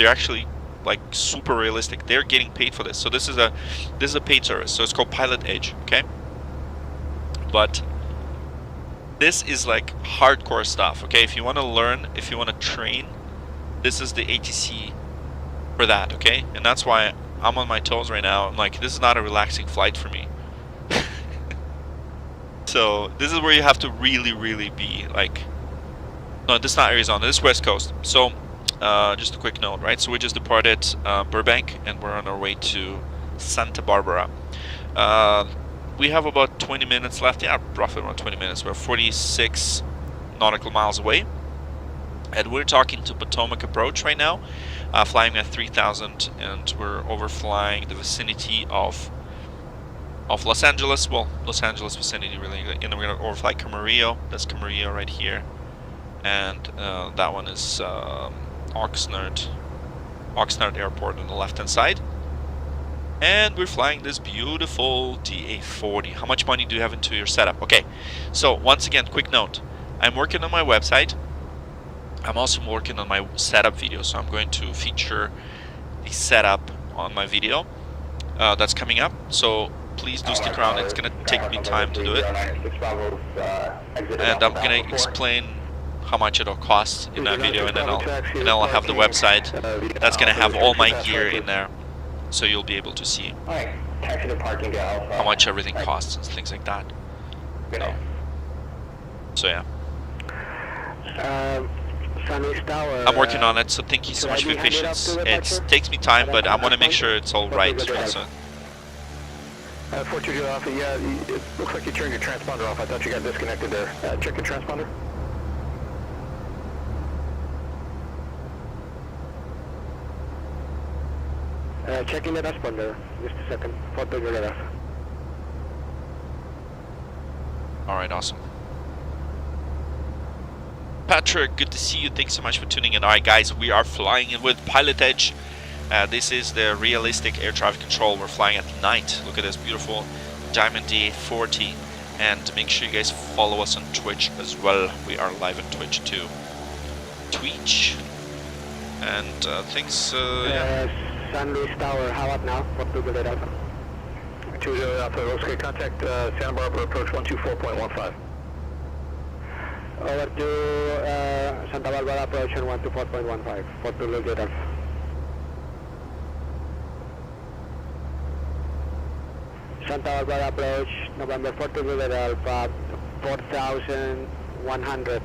S1: actually like super realistic. They're getting paid for this. So this is a paid service. So it's called PilotEdge. Okay, but this is like hardcore stuff. Okay, if you want to learn, if you want to train, this is the ATC for that. Okay, and that's why I'm on my toes right now. I'm like, this is not a relaxing flight for me. So this is where you have to really be like, no, this is not Arizona, this is West Coast. So just a quick note, right? So we just departed Burbank and we're on our way to Santa Barbara. We have about 20 minutes left. Yeah, roughly around 20 minutes. We're 46 nautical miles away. And we're talking to Potomac approach right now, flying at 3,000, and we're overflying the vicinity of Los Angeles. Well, Los Angeles vicinity really, and then we're gonna overfly Camarillo. That's Camarillo right here, and that one is Oxnard Airport on the left-hand side. And we're flying this beautiful DA40. How much money do you have into your setup? Okay, so once again, quick note: I'm working on my website. I'm also working on my setup video, so I'm going to feature the setup on my video that's coming up. So please do stick around. It's going to take me time to do it, and I'm going to explain how much it'll cost in that video, and then I'll have the website that's going to have all my gear in there, so you'll be able to see how much everything costs and things like that. So yeah.
S5: Sunny Tower.
S1: I'm working on it, so thank you so much for your patience. It takes me time, but I want to make sure it's all right also.
S3: 420 Alpha, yeah, it looks like you turned your transponder off. I thought you got disconnected there. Check your transponder.
S5: Checking the transponder. Just a second. 420 Alpha.
S1: Alright, awesome. Patrick, good to see you. Thanks so much for tuning in. Alright guys, we are flying in with PilotEdge. This is the realistic air traffic control. We're flying at night. Look at this beautiful Diamond DA40. And make sure you guys follow us on Twitch as well. We are live on Twitch too. Twitch. And thanks, yeah.
S5: Sunny Tower, how about now? 420 Alpha.
S3: 20 Alpha, looks good. Contact Santa Barbara approach 124.15.
S5: Over to Santa Barbara approach 124.15. 420 Alpha. Santa Barbara approach, November 420 Alpha, 4,100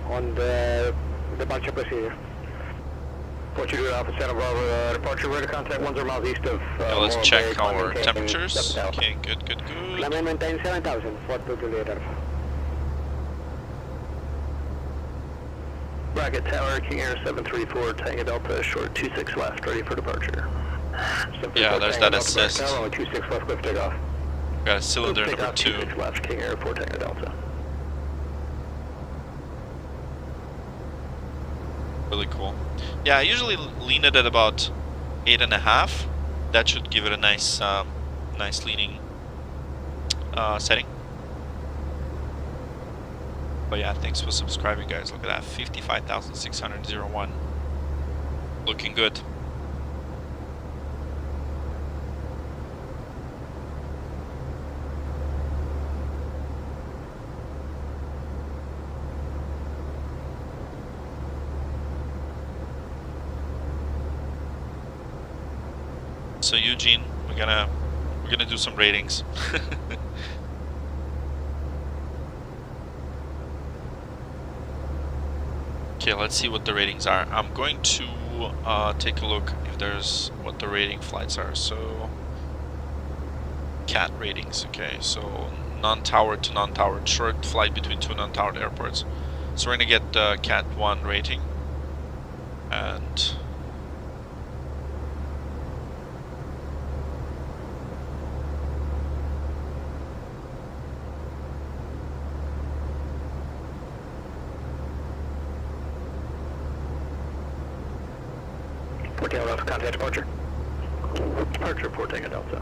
S5: on the departure procedure.
S3: 420 Alpha, Santa Barbara, departure ready to contact 10 miles east of...
S1: let's
S3: Morro
S1: check
S3: Bay,
S1: our
S3: maintain
S1: temperatures.
S3: 7,000.
S1: Okay, good, good, good.
S5: Let me maintain 7,000, 420 Alpha.
S3: Bracket Tower, King Air 734, Tango Delta, short 26 left, ready for departure.
S1: Yeah, there's that assist.
S3: Tower, 26 left, clear for takeoff.
S1: Got a cylinder number 2.
S3: 26 left, King Air 4 Tango Delta.
S1: Really cool. Yeah, I usually lean it at about 8.5. That should give it a nice, nice leaning setting. But yeah, thanks for subscribing, guys. Look at that, 55,601. Looking good. So Eugene, we're gonna do some ratings. Okay, let's see what the ratings are. I'm going to take a look if there's what the rating flights are. So CAT ratings. Okay, so non-towered to non-towered, short flight between 2 non-towered airports. So we're gonna get the CAT 1 rating, and
S3: Tango Delta, contact departure. Departure, Port Tango Delta.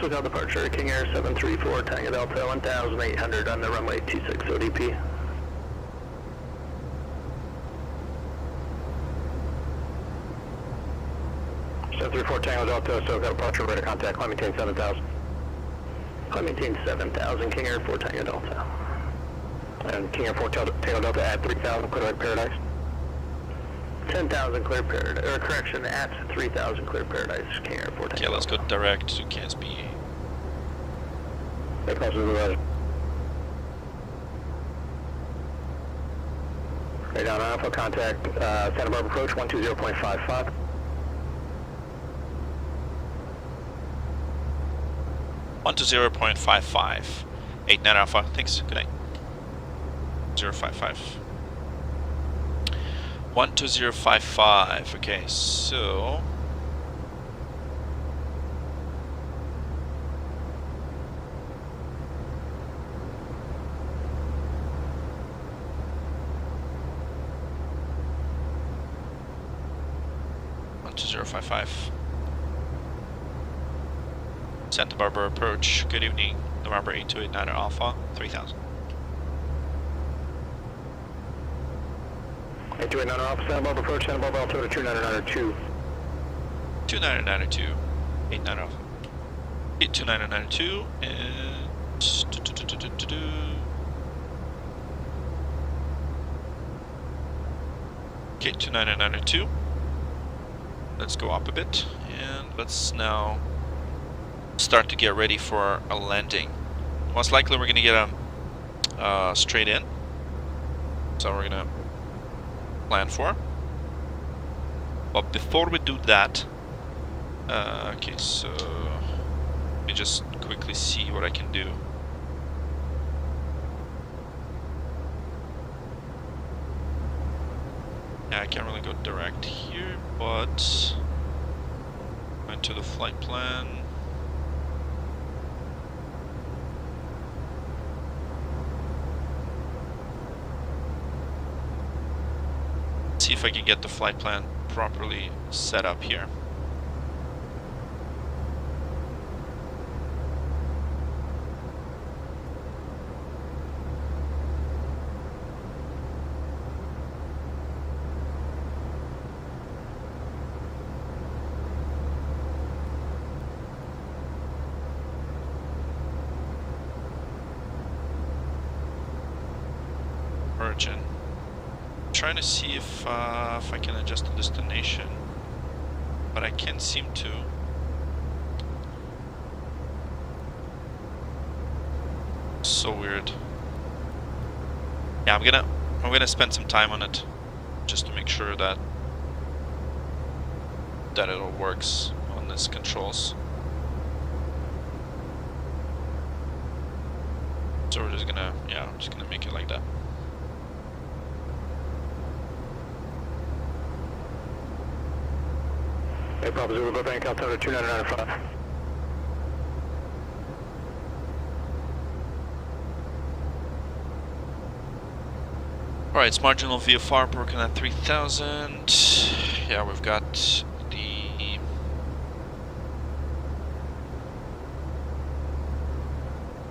S3: So now departure, King Air 734, Tango Delta, 1,800 on the runway 26 ODP. So 34 Tango Delta, so got departure ready to contact, climb maintain 7,000. Climb maintain 7,000, King Air 4 Tango Delta. And King Air 4 Tango Delta at 3,000, clear right Paradise. 10,000 clear Paradise, or correction, at 3,000 clear Paradise, King Air 4 Tango Delta.
S1: okay, let's go direct to KSB.
S3: Take off to the right. Right down Alpha, contact Santa Barbara approach 120.55.
S1: On to 0.55. 89 Alpha, thanks, good night. 055. 12055, okay, so... to 055. Santa Barbara approach. Good evening. November 8289 Alpha 3000.
S3: 8289 Alpha, Santa Barbara approach, Santa Barbara altimeter 2992.
S1: 2992 89 Alpha. 2992 and okay, 2992. Let's go up a bit and let's now start to get ready for a landing. Most likely we're gonna get a straight in. So we're gonna plan for. But before we do that, okay, so let me just quickly see what I can do. Yeah, I can't really go direct here, but went to the flight plan. See if I can get the flight plan properly set up here. Origin. Trying to see if I can adjust the destination, but I can't seem to. So weird. Yeah, I'm gonna spend some time on it, just to make sure that it all works on this controls. So we're just gonna, yeah, I'm just gonna make it like that.
S3: Hey, Bravo Zulu, Burbank, altimeter 2995.
S1: Alright, it's marginal VFR broken at 3000. Yeah, we've got the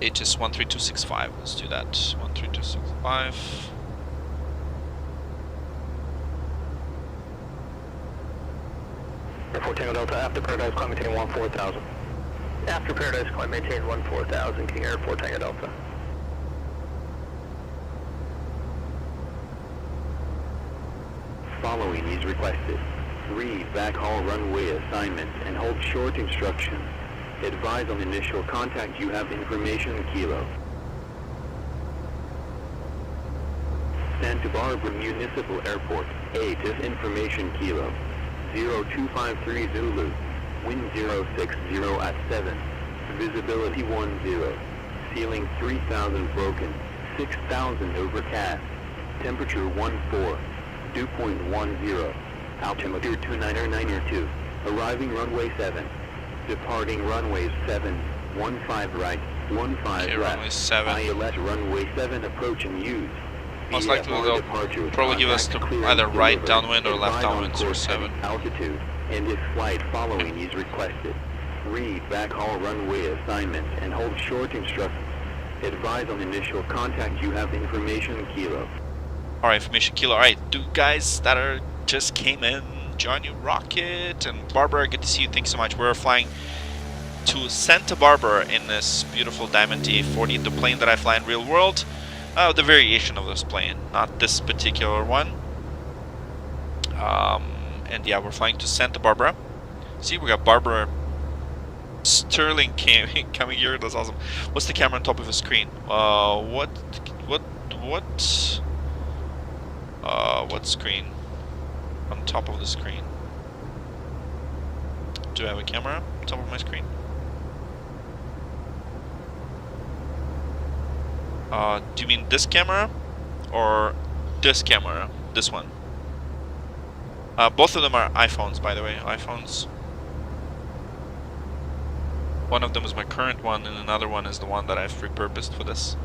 S1: ATIS 13265. Let's do that. 13265.
S3: Air Tango Delta, after Paradise, climb maintain 14,000. After Paradise, climb maintain 14,000, King Air 4 Tango Delta. Following is requested. Read backhaul runway assignment and hold short instructions. Advise on initial contact you have information Kilo. Santa Barbara Municipal Airport, ATIS information Kilo. 0253 Zulu, wind 060 at 7, visibility 10, ceiling 3000 broken, 6000 overcast, temperature 14, dew point 10, altimeter 2992, arriving runway 7, departing runways 7, 15 right, 15
S1: Okay,
S3: left,
S1: runway 7.
S3: ILS runway 7 approach and use.
S1: Most likely they'll probably give us to either right downwind or left downwind, so 7.
S3: Altitude, and if flight following is requested, read backhaul runway assignment and hold short instructions. Advise on initial contact you have information Kilo.
S1: Alright, information Kilo. Alright, do guys that are just came in, join you Rocket and Barbara, good to see you, thanks so much. We're flying to Santa Barbara in this beautiful Diamond DA40, the plane that I fly in real world. The variation of this plane, not this particular one. And yeah, we're flying to Santa Barbara. See, we got Barbara Sterling coming here. That's awesome. What's the camera on top of the screen? What screen? On top of the screen. Do I have a camera on top of my screen? Do you mean this camera or this camera? This one. Both of them are iPhones, by the way. iPhones. One of them is my current one, and another one is the one that I've repurposed for this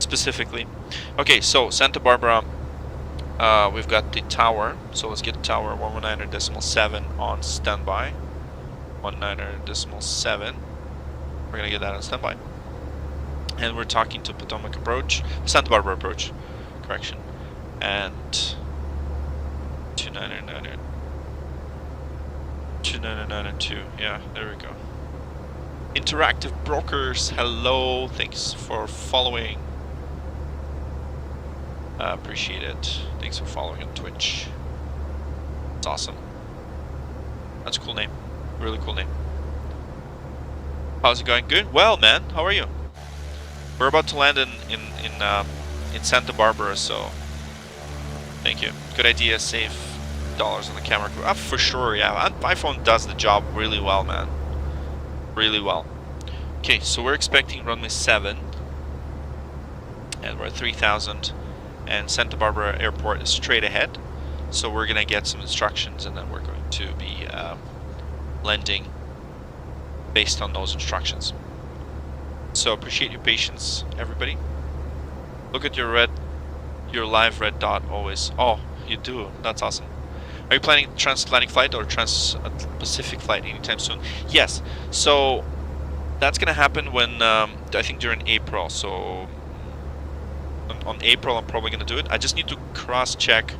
S1: specifically. Okay, so Santa Barbara, we've got the tower. So let's get tower 119.7 on standby. 119.7. We're gonna get that on standby. And we're talking to Potomac approach, Santa Barbara approach, correction, and 2992, yeah, there we go. Interactive Brokers, hello, thanks for following. Appreciate it. Thanks for following on Twitch. It's awesome. That's a cool name, really cool name. How's it going? Good. Well, man, how are you? We're about to land in Santa Barbara, so thank you. Good idea. Save dollars on the camera. For sure, yeah. iPhone does the job really well, man. Really well. Okay, so we're expecting runway 7, and we're at 3,000, and Santa Barbara Airport is straight ahead. So we're gonna get some instructions, and then we're going to be landing based on those instructions. So appreciate your patience, everybody. Look at your live red dot always. Oh, you do. That's awesome. Are you planning transatlantic flight or trans-Pacific flight anytime soon? Yes. So that's gonna happen when I think during April. So on April, I'm probably gonna do it. I just need to cross-check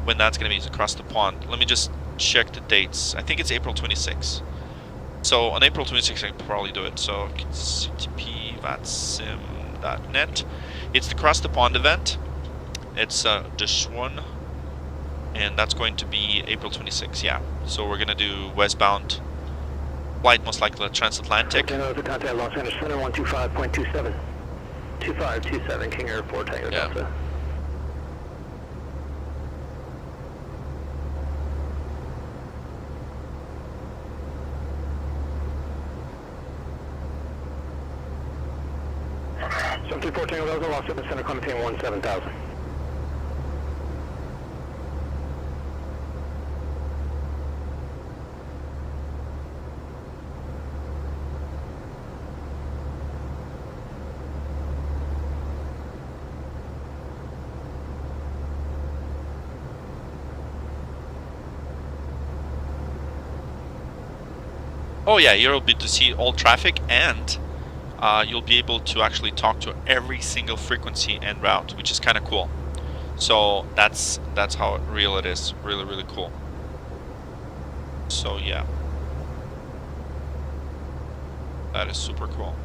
S1: when that's gonna be across the pond. Let me just check the dates. I think it's April 26. So on April 26th, I can probably do it. So ctp.vatsim.net. It's the Cross the Pond event. It's this one, and that's going to be April 26th. Yeah. So we're gonna do westbound flight, most likely transatlantic.
S3: Contact Los Angeles Center 125.27. 2527 King Airport, Tango Delta. Some 24 Tango Delta, Los Angeles Center, Clementine 17000.
S1: Oh yeah, you'll be to see all traffic, and you'll be able to actually talk to every single frequency and route, which is kind of cool. So that's how real it is. Really, really cool. So yeah, that is super cool.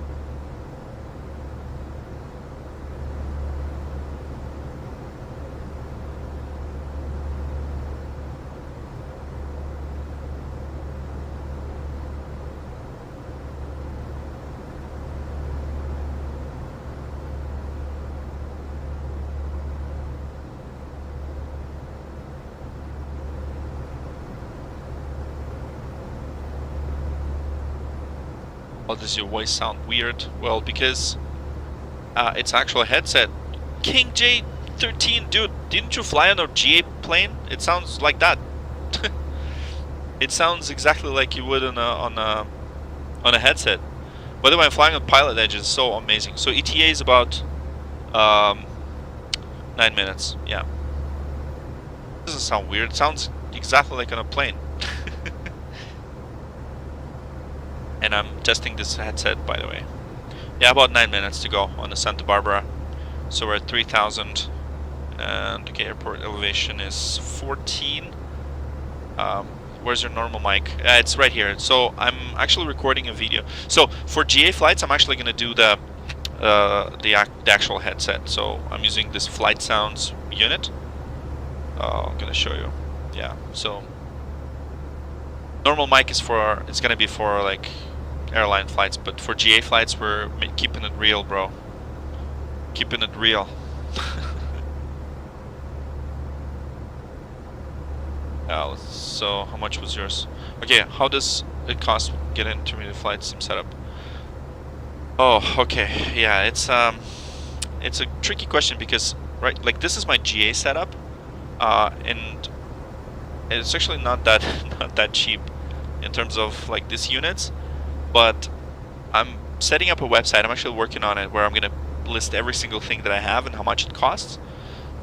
S1: Well, does your voice sound weird? Well, because it's actual headset. King J13, dude, didn't you fly on a GA plane? It sounds like that. It sounds exactly like you would on a headset. By the way, I'm flying on PilotEdge. It's so amazing. So ETA is about 9 minutes. Yeah. It doesn't sound weird. It sounds exactly like on a plane. And I'm testing this headset, by the way. Yeah, about 9 minutes to go on the Santa Barbara. So we're at 3,000, and okay, airport elevation is 14. Where's your normal mic? It's right here. So I'm actually recording a video. So for GA flights, I'm actually going to do the actual headset. So I'm using this Flight Sounds unit. I'm going to show you. Yeah. So normal mic is for, it's going to be for like airline flights, but for GA flights, we're keeping it real, bro. Keeping it real. So how much was yours? Okay, how does it cost to get intermediate flight sim setup? Oh, okay, yeah, it's a tricky question because right, like this is my GA setup, and it's actually not that cheap in terms of like these units, but I'm setting up a website. I'm actually working on it where I'm gonna list every single thing that I have and how much it costs.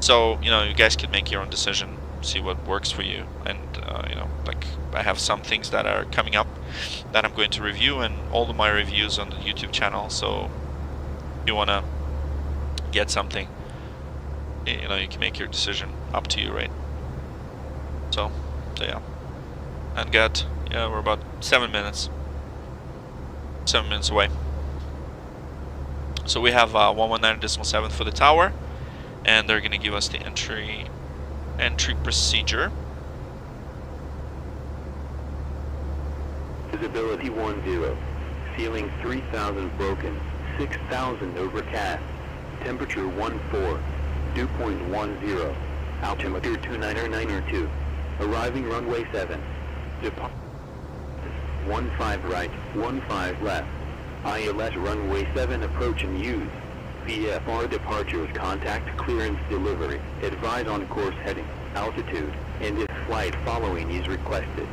S1: So you know, you guys can make your own decision, see what works for you, and you know, like I have some things that are coming up that I'm going to review, and all of my reviews on the YouTube channel. So if you wanna get something, you know, you can make your decision. Up to you, right? So yeah, and yeah, we're about 7 minutes. 7 minutes away. So we have 119.7 for the tower, and they're gonna give us the entry procedure.
S3: Visibility 10. Ceiling 3,000 broken, 6,000 overcast. Temperature 14, dew point 10. Altimeter 29902. Arriving runway 7. Depart 15 right, 15 left. ILS runway 7 approach and use. VFR departures contact clearance delivery. Advise on course heading, altitude, and if flight following is requested.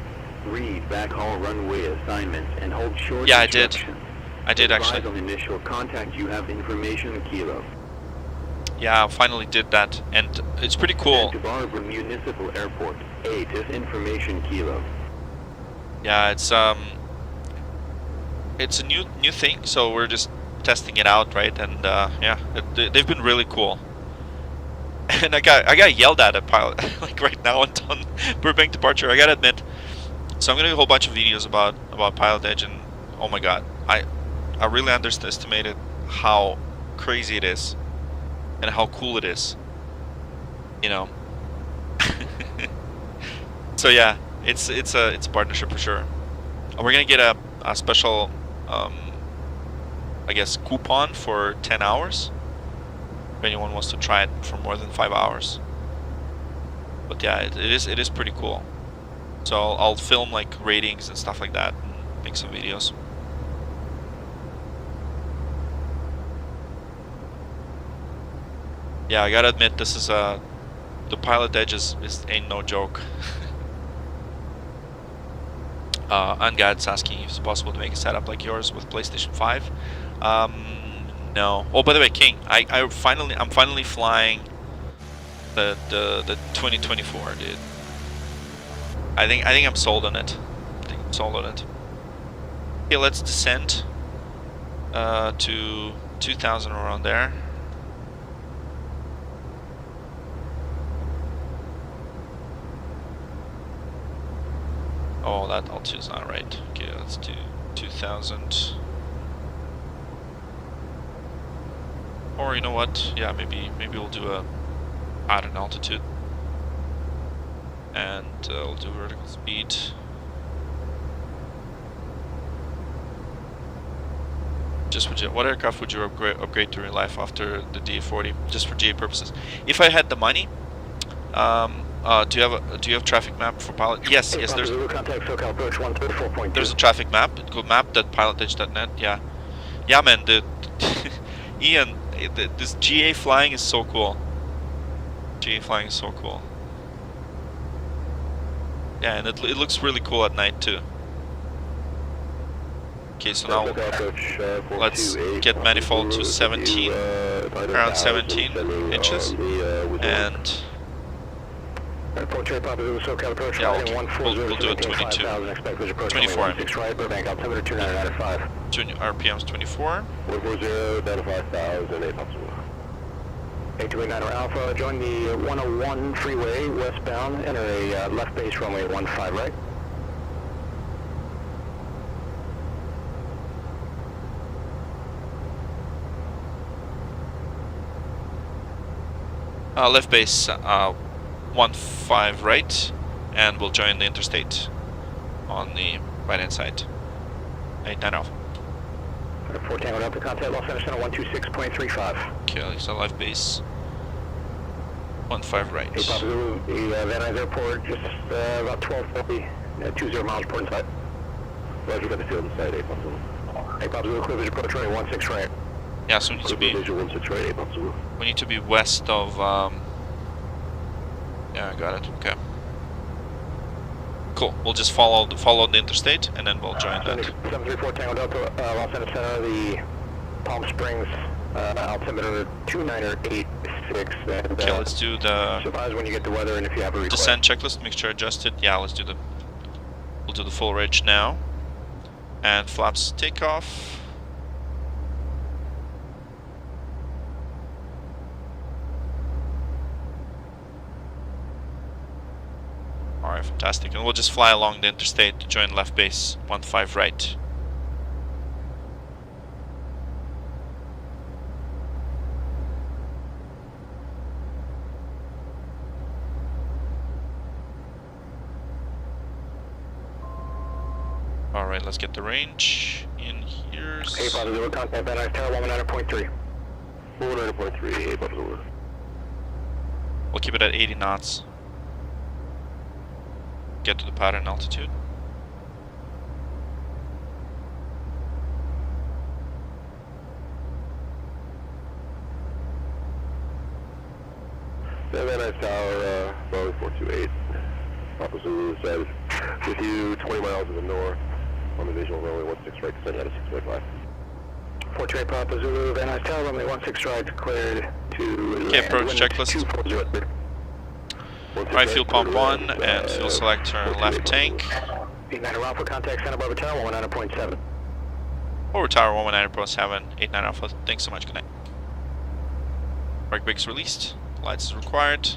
S3: Read back all runway assignments and hold short
S1: Yeah, I did.
S3: instructions.
S1: I did actually.
S3: Advise on initial contact you have information kilo.
S1: Yeah, I finally did that, and it's pretty cool.
S3: Santa Barbara Municipal Airport, ATIS information kilo.
S1: Yeah, it's a new thing, so we're just testing it out, right? And yeah, they've been really cool. And I got yelled at pilot like right now on Burbank departure. I gotta admit. So I'm gonna do a whole bunch of videos about PilotEdge, and oh my god, I really underestimated how crazy it is and how cool it is. You know. So yeah, it's a partnership for sure. We're gonna get a special I guess coupon for 10 hours if anyone wants to try it for more than 5 hours. But yeah, it is pretty cool. So I'll film like ratings and stuff like that and make some videos. Yeah, I gotta admit, this is the PilotEdge is ain't no joke. Ungad's asking if it's possible to make a setup like yours with PlayStation 5. No. Oh, by the way, King, I'm finally flying the 2024, dude. I think I'm sold on it. Okay, let's descend to 2,000 around there. Oh, that altitude's not right. Okay, let's do 2,000. Or you know what? Yeah, maybe we'll do add an altitude, and we'll do vertical speed. Just what aircraft would you upgrade during life after the DA40? Just for GA purposes. If I had the money. Do you have traffic map for pilot? Yes, there's a traffic map. Go map.pilotedge.net. Yeah, man. Ian, this GA flying is so cool. Yeah, and it looks really cool at night too. Okay, so now let's get manifold to 17, around 17 inches, and yeah, we'll do it 22, 24. RPM's 24.
S3: 8289 Alpha, join the 101 freeway westbound, enter a left base runway 15 right.
S1: Left base 15 right, and we'll join the interstate on the right hand side. 89 Alpha.
S3: 4 Tango Delta, contact Los Angeles Center 126.35.
S1: Okay, so left base 15 right.
S3: Hey, Papa Zulu, Van Nuys Airport, just about 1240, 20 miles per inside. Roger, got the field inside, 8 Papa Zulu. Hey, Papa Zulu, clear visual approach runway 16 right.
S1: Yeah, so we need to be.
S3: Visual 16 right, 8 Papa Zulu.
S1: We need to be west of. Yeah, I got it. Okay. Cool. We'll just follow the interstate, and then we'll join that.
S3: 734 Tango Delta, Los Angeles Center, the Palm Springs, altimeter 2986. And,
S1: okay, let's do the.
S3: Surprise when you get the weather and if you have a request.
S1: Descent checklist. Make sure adjusted. Yeah, let's do the. We'll do the full ridge now, and flaps takeoff. Alright, fantastic. And we'll just fly along the interstate to join left base 15 right. Alright, let's get the range in here.
S3: Hey, Papa Zulu, contact Van Nuys Tower 119.3. 119.3, hey, Papa Zulu.
S1: We'll keep it at 80 knots. Get to the pattern altitude.
S3: Van Nuys Tower, Boeing 428. Papa Zulu says, with you 20 miles to the north on the visual runway 16 right, descend out of 6.5. 428 Papa Zulu, Van Nuys Tower, runway 16 right, cleared to
S1: Okay, approach checklist. Right, fuel pump 1 and fuel selector left tank.
S3: 89 Alpha, contact Santa Barbara Tower 119.7.
S1: Over tower 119.7, 89 Alpha. Thanks so much, good night. Brake brakes released, lights is required.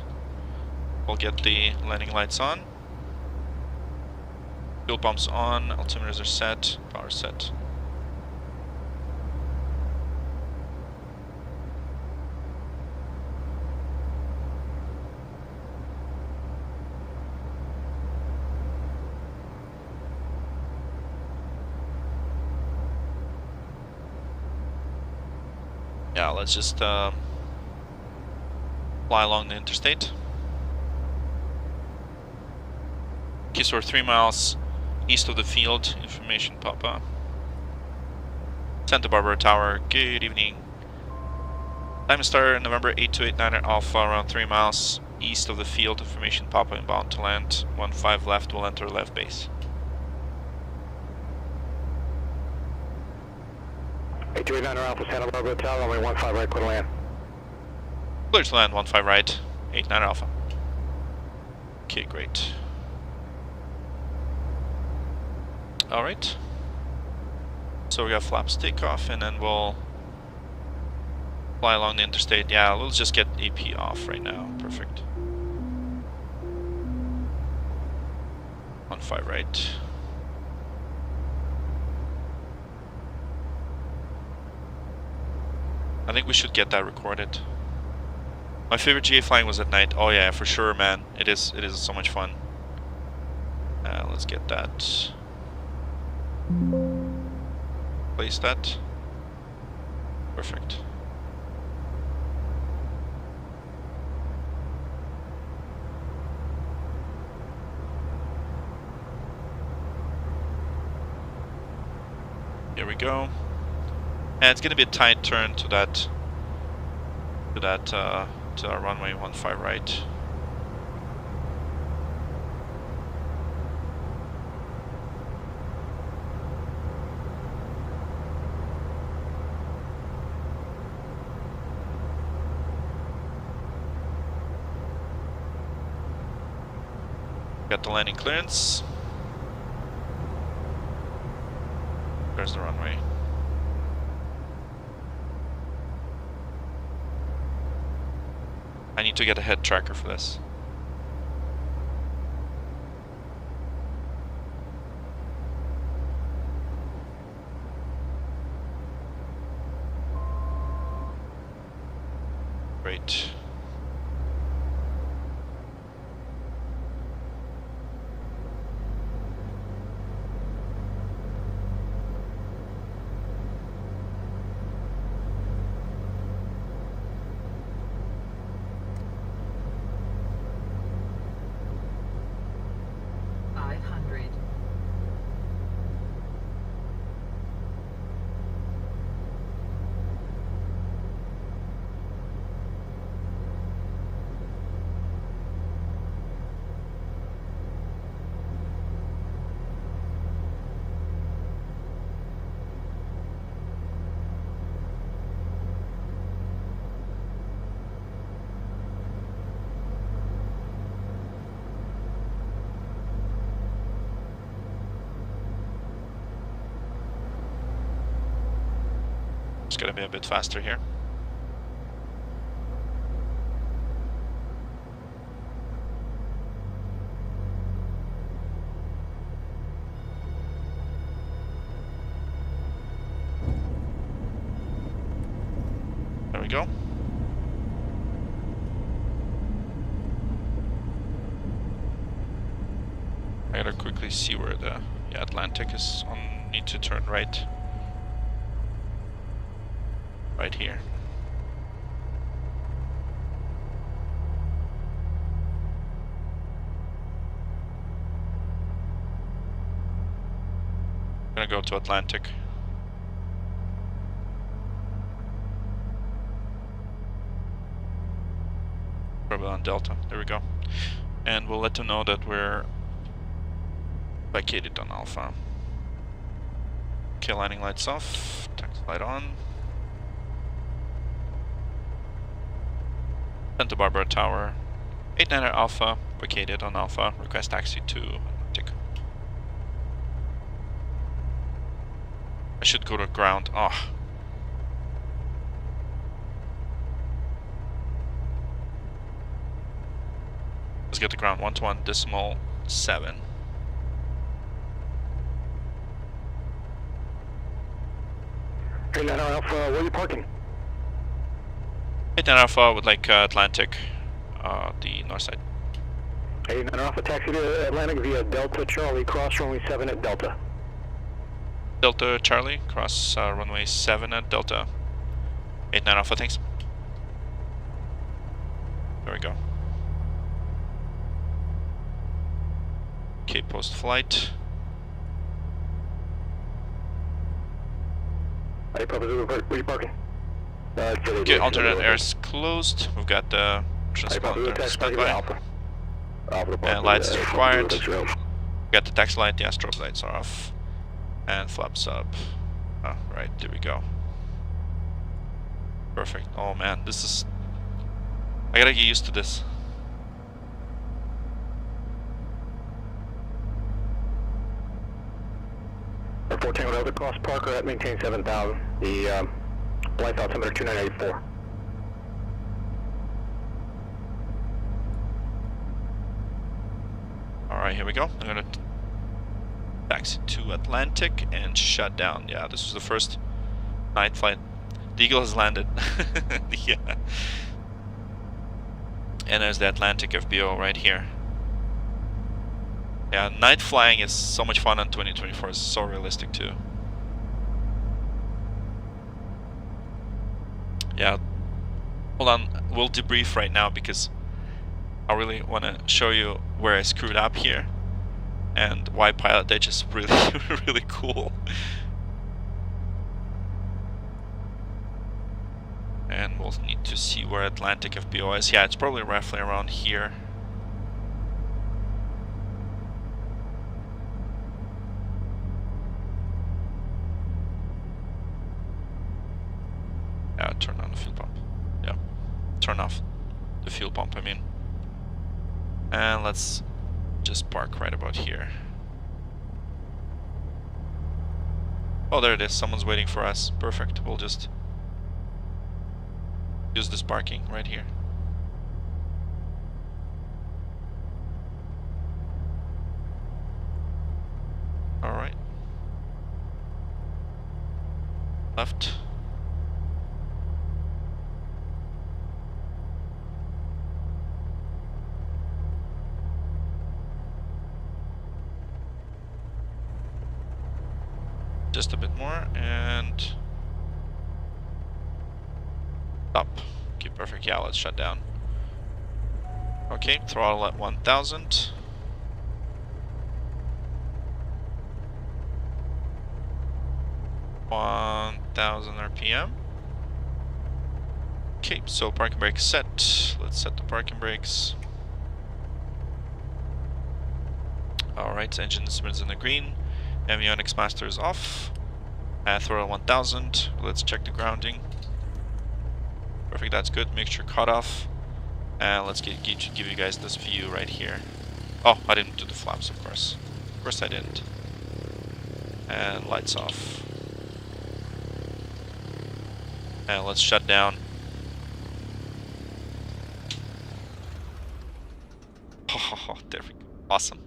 S1: We'll get the landing lights on. Fuel pumps on, altimeters are set, power set. Yeah, let's just fly along the interstate. Okay, so we're 3 miles east of the field. Information Papa. Santa Barbara Tower, good evening. Diamond Star, November 8289 Alpha, around 3 miles east of the field. Information Papa, inbound to land. 15 left, will enter left base.
S3: 8289 Alpha, Santa Barbara Tower, runway 15 right, clear to land.
S1: Clear to land, 15 right, 89 Alpha. Okay, great. Alright. So we got flaps takeoff and then we'll fly along the interstate. Yeah, we'll just get AP off right now. Perfect. 15 right. I think we should get that recorded. My favorite GA flying was at night. Oh yeah, for sure, man. It is so much fun. Let's get that. Place that. Perfect. Here we go. And it's gonna be a tight turn to that to our runway 15 right. Got the landing clearance. There's the runway. I need to get a head tracker for this. Great. It's gonna be a bit faster here. There we go. I gotta quickly see where the Yeah, Atlantic is on. Need to turn right. Right here. Gonna go to Atlantic. Probably on Delta. There we go. And we'll let them know that we're vacated on Alpha. Okay, landing lights off. Taxi light on. Santa Barbara Tower. 89er Alpha. Vacated on Alpha. Request taxi to Atlantic. I should go to ground. Oh. Let's get to ground 121.7.
S3: Hey, 9 Alpha, where are you parking?
S1: 89 Alpha would like Atlantic, the north side.
S3: Hey, 9 Alpha, taxi to Atlantic via Delta Charlie, cross runway 7 at Delta.
S1: Delta Charlie, cross runway 7 at Delta. 89 Alpha, thanks. There we go. Okay, post flight.
S3: Hey, Papa Zulu, where are you parking?
S1: Okay, alternate air is closed. We've got the transponder standby. And lights is required. We got the taxi light, the strobe lights are off. And flaps up. Oh, right, there we go. Perfect. Oh man, this is... I gotta get used to this.
S3: Airport Tango Delta, cross Parker at maintain 7,000. The flight altimeter 2984.
S1: Alright, here we go. I'm gonna taxi to Atlantic and shut down. Yeah, this was the first night flight. The Eagle has landed. Yeah. And there's the Atlantic FBO right here. Yeah, night flying is so much fun on 2024. It's so realistic too. Yeah. Hold on, we'll debrief right now because I really want to show you where I screwed up here and why PilotEdge is really, really cool. And we'll need to see where Atlantic FBO is. Yeah, it's probably roughly around here. Yeah, turn on the fuel pump. Yeah, turn off the fuel pump, I mean. And let's just park right about here. Oh, there it is. Someone's waiting for us. Perfect. We'll just use this parking right here. Alright. Left. Just a bit more and up. Okay, perfect. Yeah, let's shut down. Okay, throttle at 1000. RPM. Okay, so parking brakes set. Let's set the parking brakes. Alright, engine instruments in the green. Avionics master is off. Throttle 1000. Let's check the grounding. Perfect, that's good. Mixture cut off. And let's give you guys this view right here. Oh, I didn't do the flaps, of course. Of course I didn't. And lights off. And let's shut down. Oh, there we go. Awesome.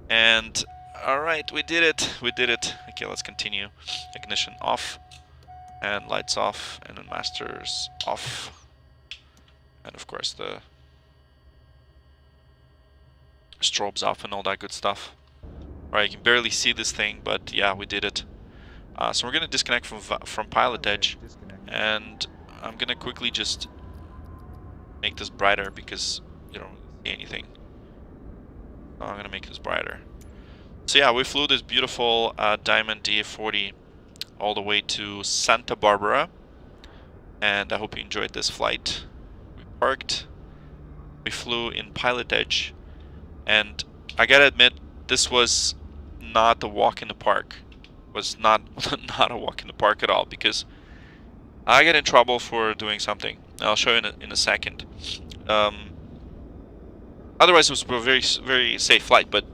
S1: And alright, we did it. We did it. Okay, let's continue. Ignition off. And lights off. And then masters off. And of course the strobes off and all that good stuff. Right, you can barely see this thing, but yeah, we did it. So we're gonna disconnect from PilotEdge, and I'm gonna quickly just make this brighter because you don't really see anything. So I'm gonna make this brighter. So yeah, we flew this beautiful Diamond DA40 all the way to Santa Barbara, and I hope you enjoyed this flight. We parked, we flew in PilotEdge, and I gotta admit, this was not a walk in the park. It was not a walk in the park at all, because I got in trouble for doing something. I'll show you in a second. Otherwise, it was a very, very safe flight, but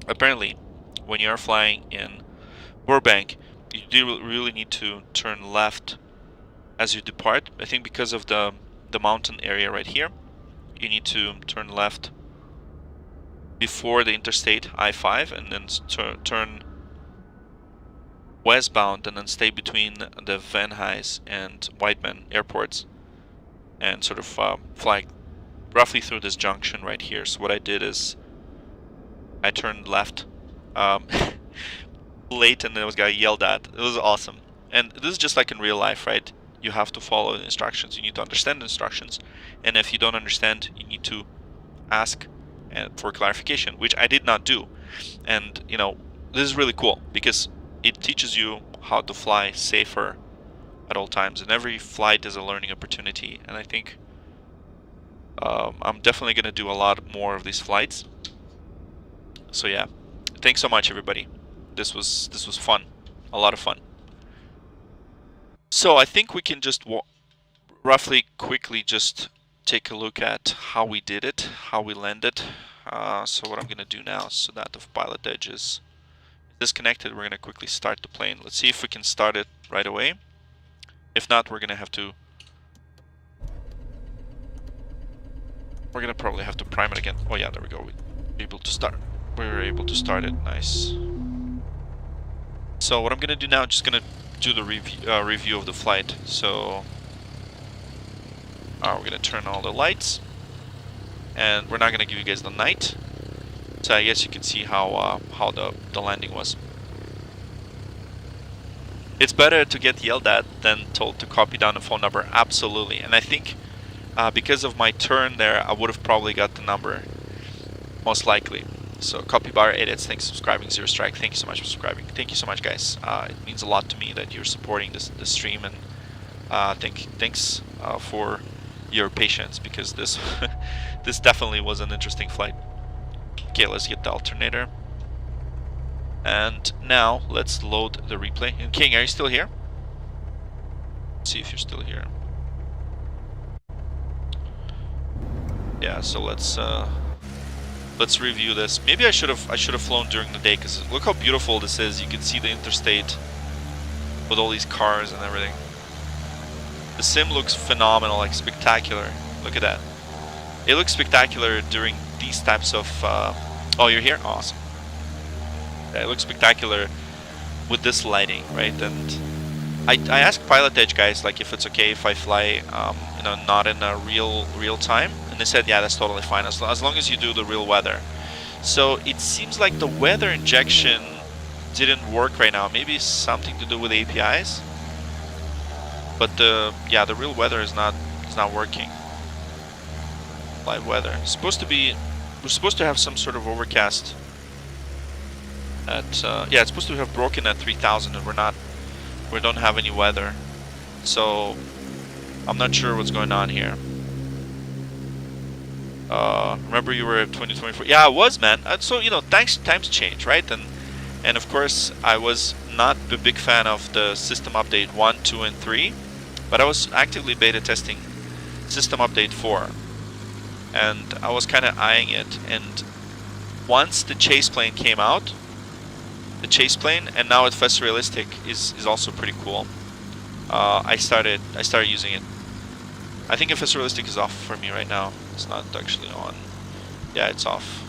S1: apparently, when you are flying in Burbank, you do really need to turn left as you depart. I think because of the mountain area right here, you need to turn left before the interstate I-5 and then turn westbound and then stay between the Van Nuys and Whiteman airports and sort of fly roughly through this junction right here. So what I did is I turned left late, and then I got yelled at. It was awesome. And this is just like in real life, right? You have to follow the instructions. You need to understand the instructions. And if you don't understand, you need to ask for clarification, which I did not do. And, you know, this is really cool because it teaches you how to fly safer at all times. And every flight is a learning opportunity. And I think I'm definitely going to do a lot more of these flights. So yeah, thanks so much, everybody. This was fun, a lot of fun. So I think we can just roughly quickly just take a look at how we did it, how we landed. So what I'm gonna do now, so that the PilotEdge is disconnected, we're gonna quickly start the plane. Let's see if we can start it right away. If not, we're gonna probably have to prime it again. Oh yeah, there we go. We were able to start it. Nice. So what I'm gonna do now, just gonna do the review of the flight. So we're gonna turn all the lights, and we're not gonna give you guys the night. So I guess you can see how the landing was. It's better to get yelled at than told to copy down a phone number. Absolutely. And I think because of my turn there, I would have probably got the number, most likely. So Copybar edits, thanks for subscribing. Zero Strike, thank you so much for subscribing. Thank you so much, guys. It means a lot to me that you're supporting this stream, and thanks for your patience, because this this definitely was an interesting flight. Okay, let's get the alternator, and now let's load the replay. And King, are you still here? Let's see if you're still here. Yeah, so let's review this. Maybe I should have flown during the day, because look how beautiful this is. You can see the interstate with all these cars and everything. The sim looks phenomenal, like spectacular. Look at that. It looks spectacular during these types of oh, you're here? Awesome. Yeah, it looks spectacular with this lighting, right? And I asked PilotEdge guys, like, if it's okay if I fly you know, not in a real time. And they said, yeah, that's totally fine, as long as you do the real weather. So it seems like the weather injection didn't work right now. Maybe something to do with APIs. But the real weather is not working. Live weather. We're supposed to have some sort of overcast at yeah, it's supposed to have broken at 3000, and we don't have any weather. So I'm not sure what's going on here. Remember you were at 2024? Yeah, I was, man. So, you know, times change, right? And of course, I was not a big fan of the system update 1, 2, and 3, but I was actively beta testing system update 4, and I was kind of eyeing it. And once the chase plane came out, and now it's FS Realistic is also pretty cool. I started using it. I think FS Realistic is off for me right now. It's not actually on. Yeah, it's off.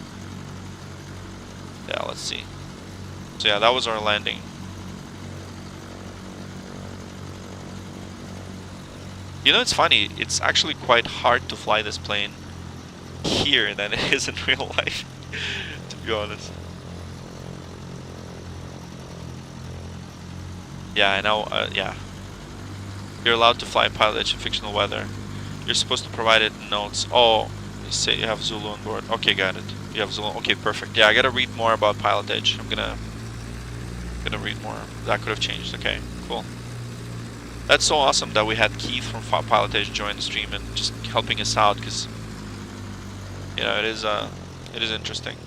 S1: Yeah, let's see. So yeah, that was our landing. You know, it's funny. It's actually quite hard to fly this plane here than it is in real life, to be honest. Yeah, I know. Yeah. You're allowed to fly PilotEdge in fictional weather. You're supposed to provide it in notes. Oh, you say you have Zulu on board. Okay, got it. You have Zulu. Okay, perfect. Yeah, I gotta read more about PilotEdge. I'm gonna read more. That could have changed. Okay, cool. That's so awesome that we had Keith from PilotEdge join the stream and just helping us out, because you know it is interesting.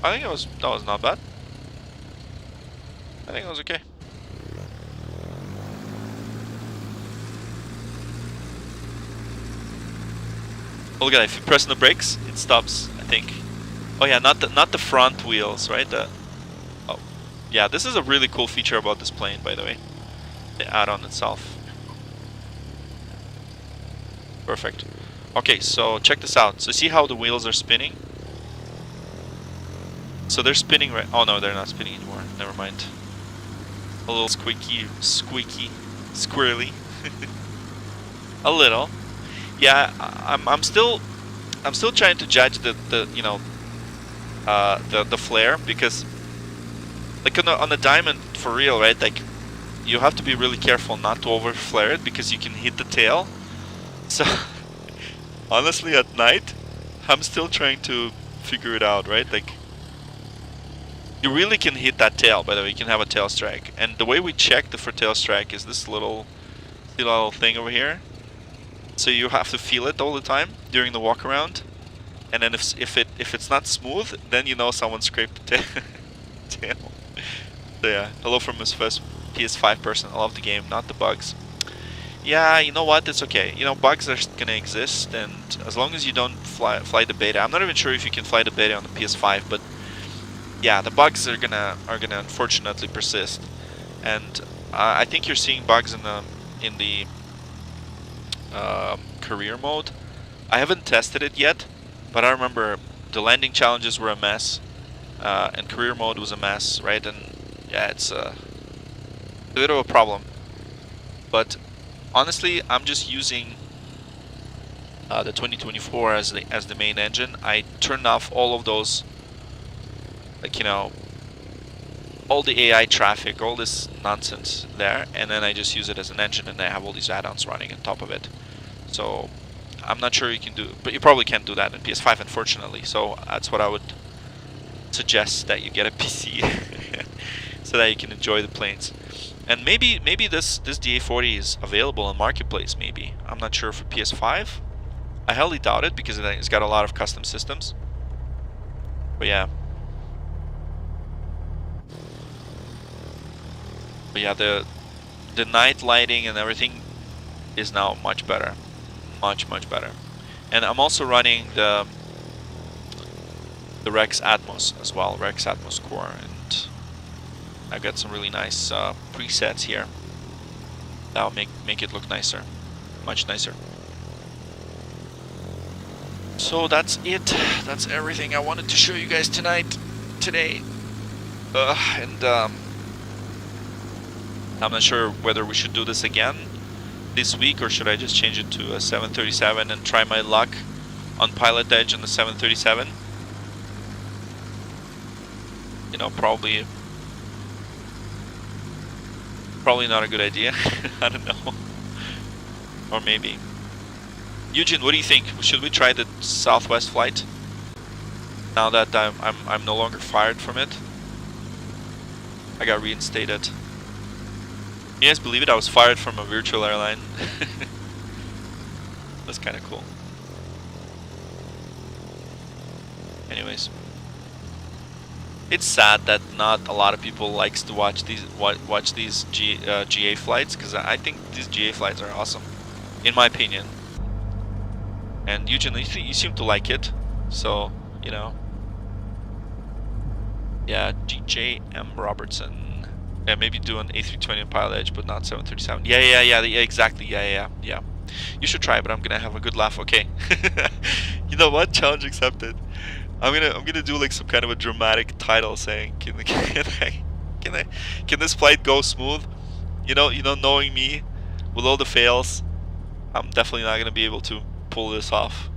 S1: I think that was not bad. I think it was okay. Oh, look at that! If you press on the brakes, it stops. I think. Oh yeah, not the front wheels, right? Oh, yeah. This is a really cool feature about this plane, by the way. The add-on itself. Perfect. Okay, so check this out. So see how the wheels are spinning? So they're spinning right. Oh no, they're not spinning anymore. Never mind. A little squeaky, squirrely. A little. Yeah, I'm still trying to judge the you know the flare, because like on the Diamond, for real, right? Like you have to be really careful not to over flare it, because you can hit the tail. So honestly, at night, I'm still trying to figure it out, right? Like you really can hit that tail. By the way, you can have a tail strike, and the way we check for tail strike is this little thing over here. So you have to feel it all the time during the walk around, and then if it's not smooth, then you know someone scraped the tail. So yeah, hello from MSFS PS5 person. I love the game, not the bugs. Yeah, you know what? It's okay. You know, bugs are gonna exist, and as long as you don't fly the beta. I'm not even sure if you can fly the beta on the PS5, but yeah, the bugs are gonna unfortunately persist, and I think you're seeing bugs in the career mode. I haven't tested it yet, but I remember the landing challenges were a mess, and career mode was a mess, right? And yeah, it's a bit of a problem. But honestly, I'm just using the 2024 as the main engine. I turned off all of those, like, you know, all the AI traffic, all this nonsense there, and then I just use it as an engine, and I have all these add-ons running on top of it. So I'm not sure you can do, but you probably can't do that in PS5, unfortunately. So that's what I would suggest, that you get a PC so that you can enjoy the planes. And maybe this DA40 is available in Marketplace. Maybe, I'm not sure, for PS5. I highly doubt it, because it's got a lot of custom systems. But yeah. But yeah, the night lighting and everything is now much better, much better. And I'm also running the Rex Atmos as well, Rex Atmos Core, and I've got some really nice presets here that'll make it look nicer, much nicer. So that's it. That's everything I wanted to show you guys today. And I'm not sure whether we should do this again this week, or should I just change it to a 737 and try my luck on PilotEdge on the 737. You know, probably not a good idea. I don't know. Or maybe. Eugene, what do you think? Should we try the Southwest flight now that I'm no longer fired from it? I got reinstated. You guys believe it? I was fired from a virtual airline. That's kind of cool. Anyways, it's sad that not a lot of people likes to watch these GA flights, because I think these GA flights are awesome, in my opinion. And Eugene, you seem to like it, so you know. Yeah, GJM Robertson. Yeah, maybe do an A320 on PilotEdge, but not 737. Yeah, exactly. Yeah. You should try, but I'm gonna have a good laugh. Okay. You know what? Challenge accepted. I'm gonna do like some kind of a dramatic title saying, can this flight go smooth? You know, knowing me, with all the fails, I'm definitely not gonna be able to. pull this off.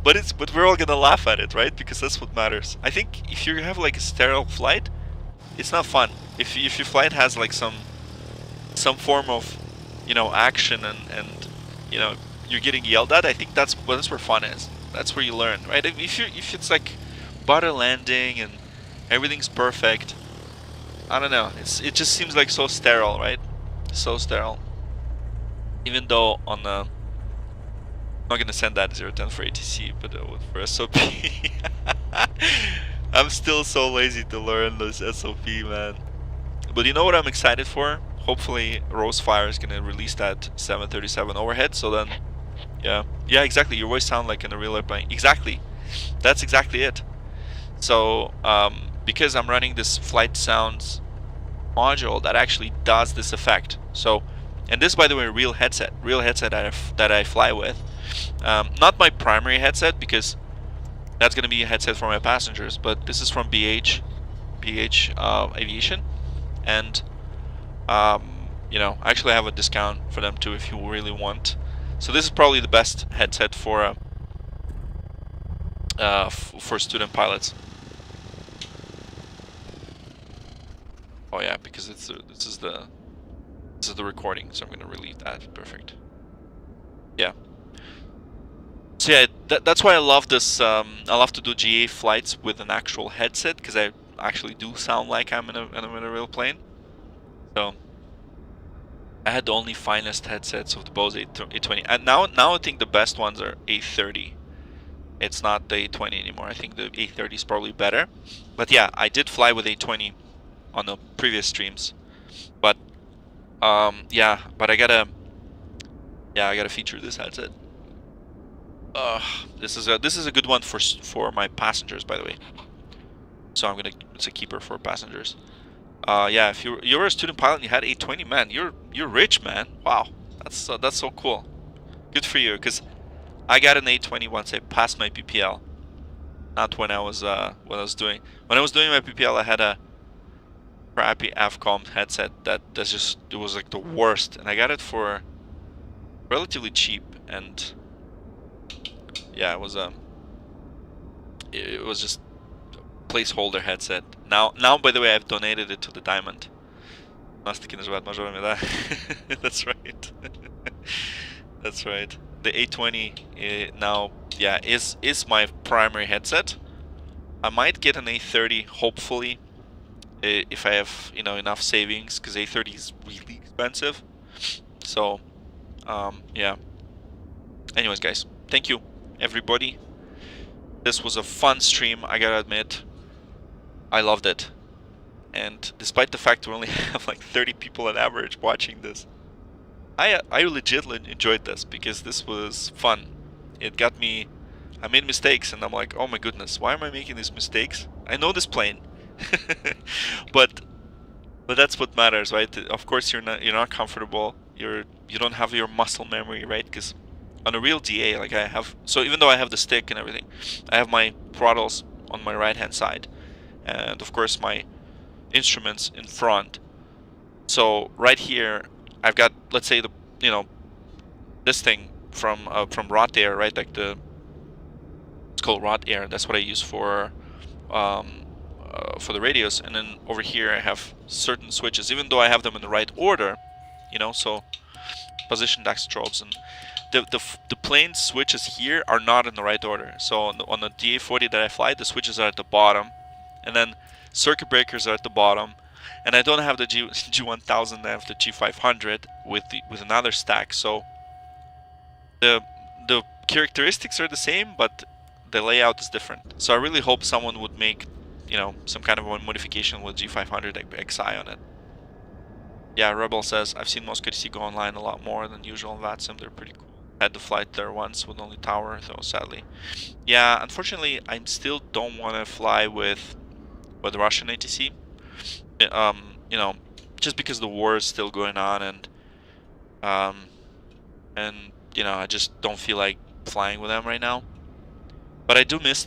S1: But we're all gonna laugh at it, right? Because that's what matters. I think if you have like a sterile flight, it's not fun. If your flight has like some form of, you know, action and you know, you're getting yelled at, I think that's where fun is. That's where you learn, right? If it's like butter landing and everything's perfect, I don't know. It just seems like so sterile, right? So sterile. Even though on the, I'm not gonna send that 010 for ATC, but for SOP, I'm still so lazy to learn this SOP, man. But you know what I'm excited for? Hopefully Rosefire is gonna release that 737 overhead, so then, yeah, exactly. Your voice sounds like in a real airplane. Exactly, that's exactly it. So because I'm running this flight sounds module that actually does this effect. So, and this, by the way, real headset that I fly with. Not my primary headset, because that's gonna be a headset for my passengers. But this is from BH Aviation, and you know, I actually have a discount for them too if you really want. So this is probably the best headset for student pilots. Oh yeah, because this is the recording, so I'm gonna relieve that. Perfect. Yeah. So yeah, that's why I love this. I love to do GA flights with an actual headset, because I actually do sound like I'm in a real plane. So I had the only finest headsets of the Bose A20, and now I think the best ones are A30. It's not the A20 anymore. I think the A30 is probably better. But yeah, I did fly with A20 on the previous streams, but yeah, but I gotta feature this headset. This is a good one for my passengers, by the way. So it's a keeper for passengers. Yeah, if you're a student pilot and you had A20, man, you're rich, man. Wow, that's so cool. Good for you, because I got an A20 once I passed my PPL. Not when I was doing my PPL. I had a crappy AVCOM headset it was like the worst, and I got it for relatively cheap, and yeah, it was just a placeholder headset. Now by the way, I've donated it to the Diamond. That's right. That's right. The A20 now, yeah, is my primary headset. I might get an A30, hopefully, if I have, you know, enough savings, because A30 is really expensive. So yeah, anyways guys, thank you everybody. This was a fun stream, I gotta admit. I loved it, and despite the fact we only have like 30 people on average watching this, I legitimately enjoyed this, because this was fun. It got me, I made mistakes, and I'm like, oh my goodness, why am I making these mistakes? I know this plane. but that's what matters, right? Of course you're not comfortable, you don't have your muscle memory, right? Because on a real DA, like I have, so even though I have the stick and everything, I have my throttles on my right hand side, and of course my instruments in front. So right here I've got, let's say, the, you know, this thing from Rot Air, right? Like it's called Rot Air. That's what I use for the radios. And then over here I have certain switches, even though I have them in the right order, you know. So position dextrobes, and the plane switches here are not in the right order. So on the DA40 that I fly, the switches are at the bottom, and then circuit breakers are at the bottom. And I don't have the G1000, I have the G500 with another stack. So the characteristics are the same, but the layout is different. So I really hope someone would make, you know, some kind of a modification with G500 XI on it. Yeah, Rebel says, I've seen most KTC go online a lot more than usual in VATSIM. They're pretty cool. Had the flight there once with only tower, though, sadly. Yeah, unfortunately, I still don't want to fly with Russian ATC. You know, just because the war is still going on, and you know, I just don't feel like flying with them right now. But I do miss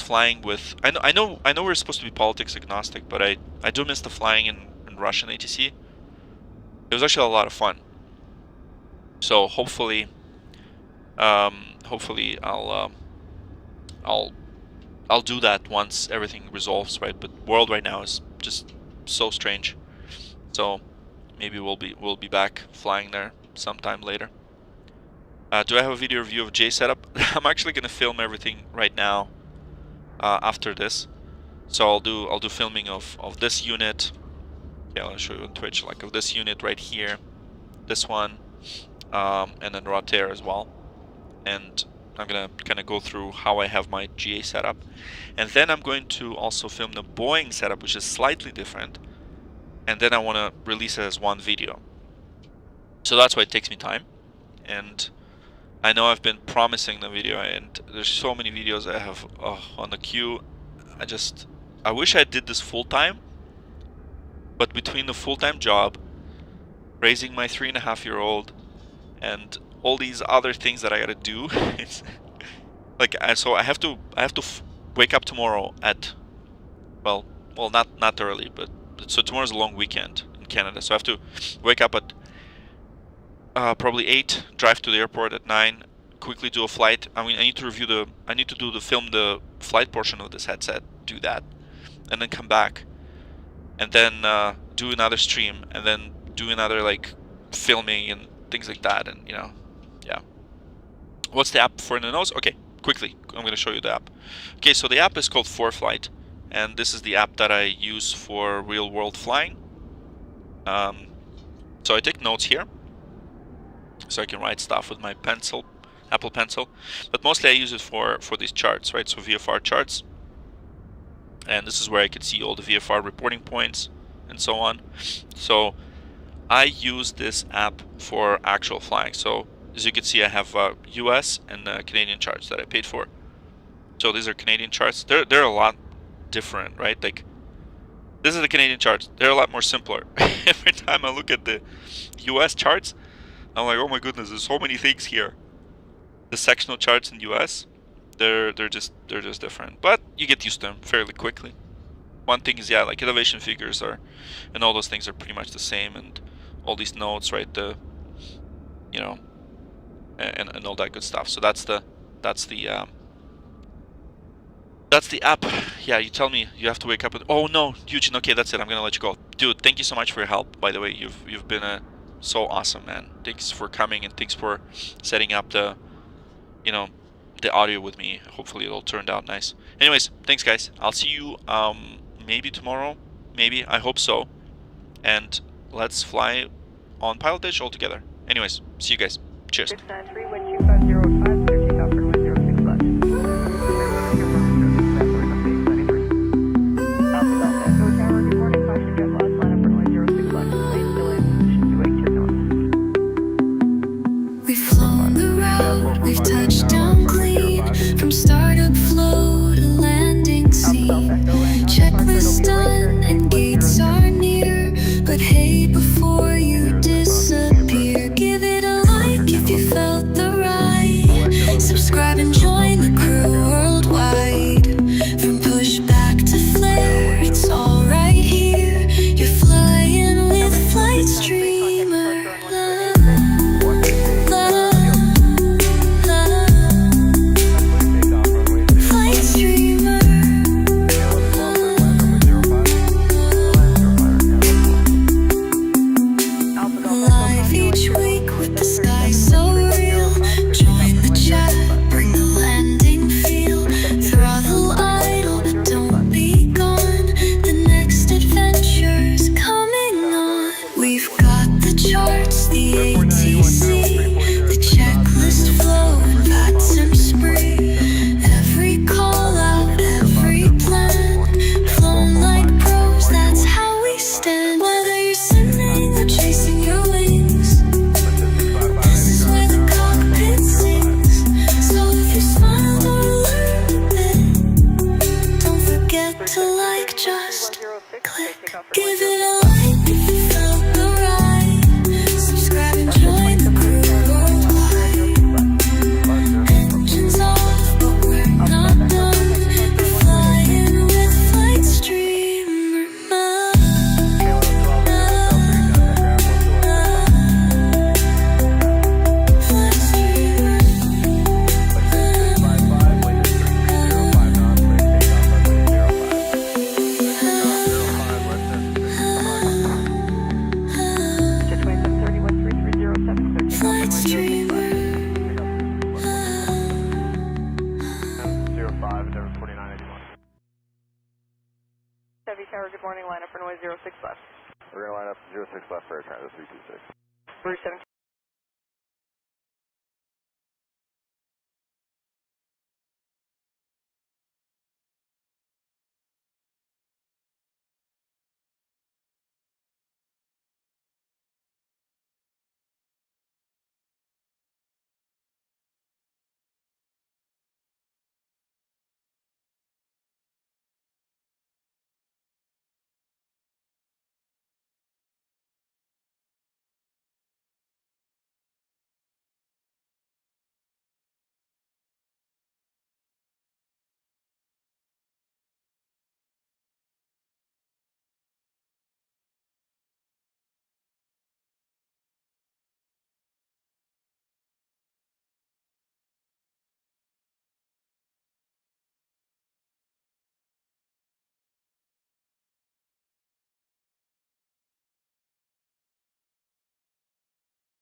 S1: flying with. I know we're supposed to be politics agnostic, but I do miss the flying in Russian ATC. It was actually a lot of fun. So hopefully Hopefully I'll do that once everything resolves, right? But world right now is just so strange. So maybe we'll be back flying there sometime later. Do I have a video review of J setup? I'm actually gonna film everything right now after this. So I'll do filming of this unit. Okay, I'll show you on Twitch, like of this unit right here, this one, and then Rotair as well. And I'm gonna kind of go through how I have my GA setup, and then I'm going to also film the Boeing setup, which is slightly different, and then I want to release it as one video. So that's why it takes me time, and I know I've been promising the video, and there's so many videos I have on the queue. I wish I did this full time, but between the full-time job, raising my 3.5-year-old, and all these other things that I gotta do, it's like, so I have to wake up tomorrow at, well not early, but so tomorrow's a long weekend in Canada, so I have to wake up at probably 8, drive to the airport at 9, quickly do a flight. I mean, I need to film the flight portion of this headset, do that, and then come back, and then do another stream, and then do another like filming and things like that, and yeah. What's the app for in the nose? Okay, quickly, I'm going to show you the app. Okay, so the app is called ForFlight, and this is the app that I use for real-world flying. So I take notes here, so I can write stuff with my pencil, Apple Pencil, but mostly I use it for these charts, right? So VFR charts, and this is where I can see all the VFR reporting points and so on. So I use this app for actual flying. So as you can see, I have US and Canadian charts that I paid for. So these are Canadian charts. They're a lot different, right? Like, this is the Canadian charts. They're a lot more simpler. Every time I look at the US charts, I'm like, oh my goodness, there's so many things here. The sectional charts in US, they're just different. But you get used to them fairly quickly. One thing is, yeah, like elevation figures and all those things are pretty much the same, and all these notes, right? You know, and all that good stuff. So that's the app. Yeah, you tell me you have to wake up. Oh no, Eugene. Okay, that's it. I'm gonna let you go, dude. Thank you so much for your help. By the way, you've been so awesome, man. Thanks for coming, and thanks for setting up the audio with me. Hopefully it'll turn out nice. Anyways, thanks guys. I'll see you maybe tomorrow. Maybe, I hope so. And let's fly on PilotEdge all together. Anyways, see you guys. Cheers.
S6: We've flown the route, we've touched down clean, from startup flow to landing scene. Checklist done and gates are near, but hey, before you disappear, give it a like if you felt the ride. Subscribe and join the crew worldwide. From pushback to flare, it's all right here. You're flying with Flight Streamer. Give it a like if you felt the ride. Subscribe and
S7: 06 left.
S8: We're going to line up 06 left for air transit 326.
S7: Route 17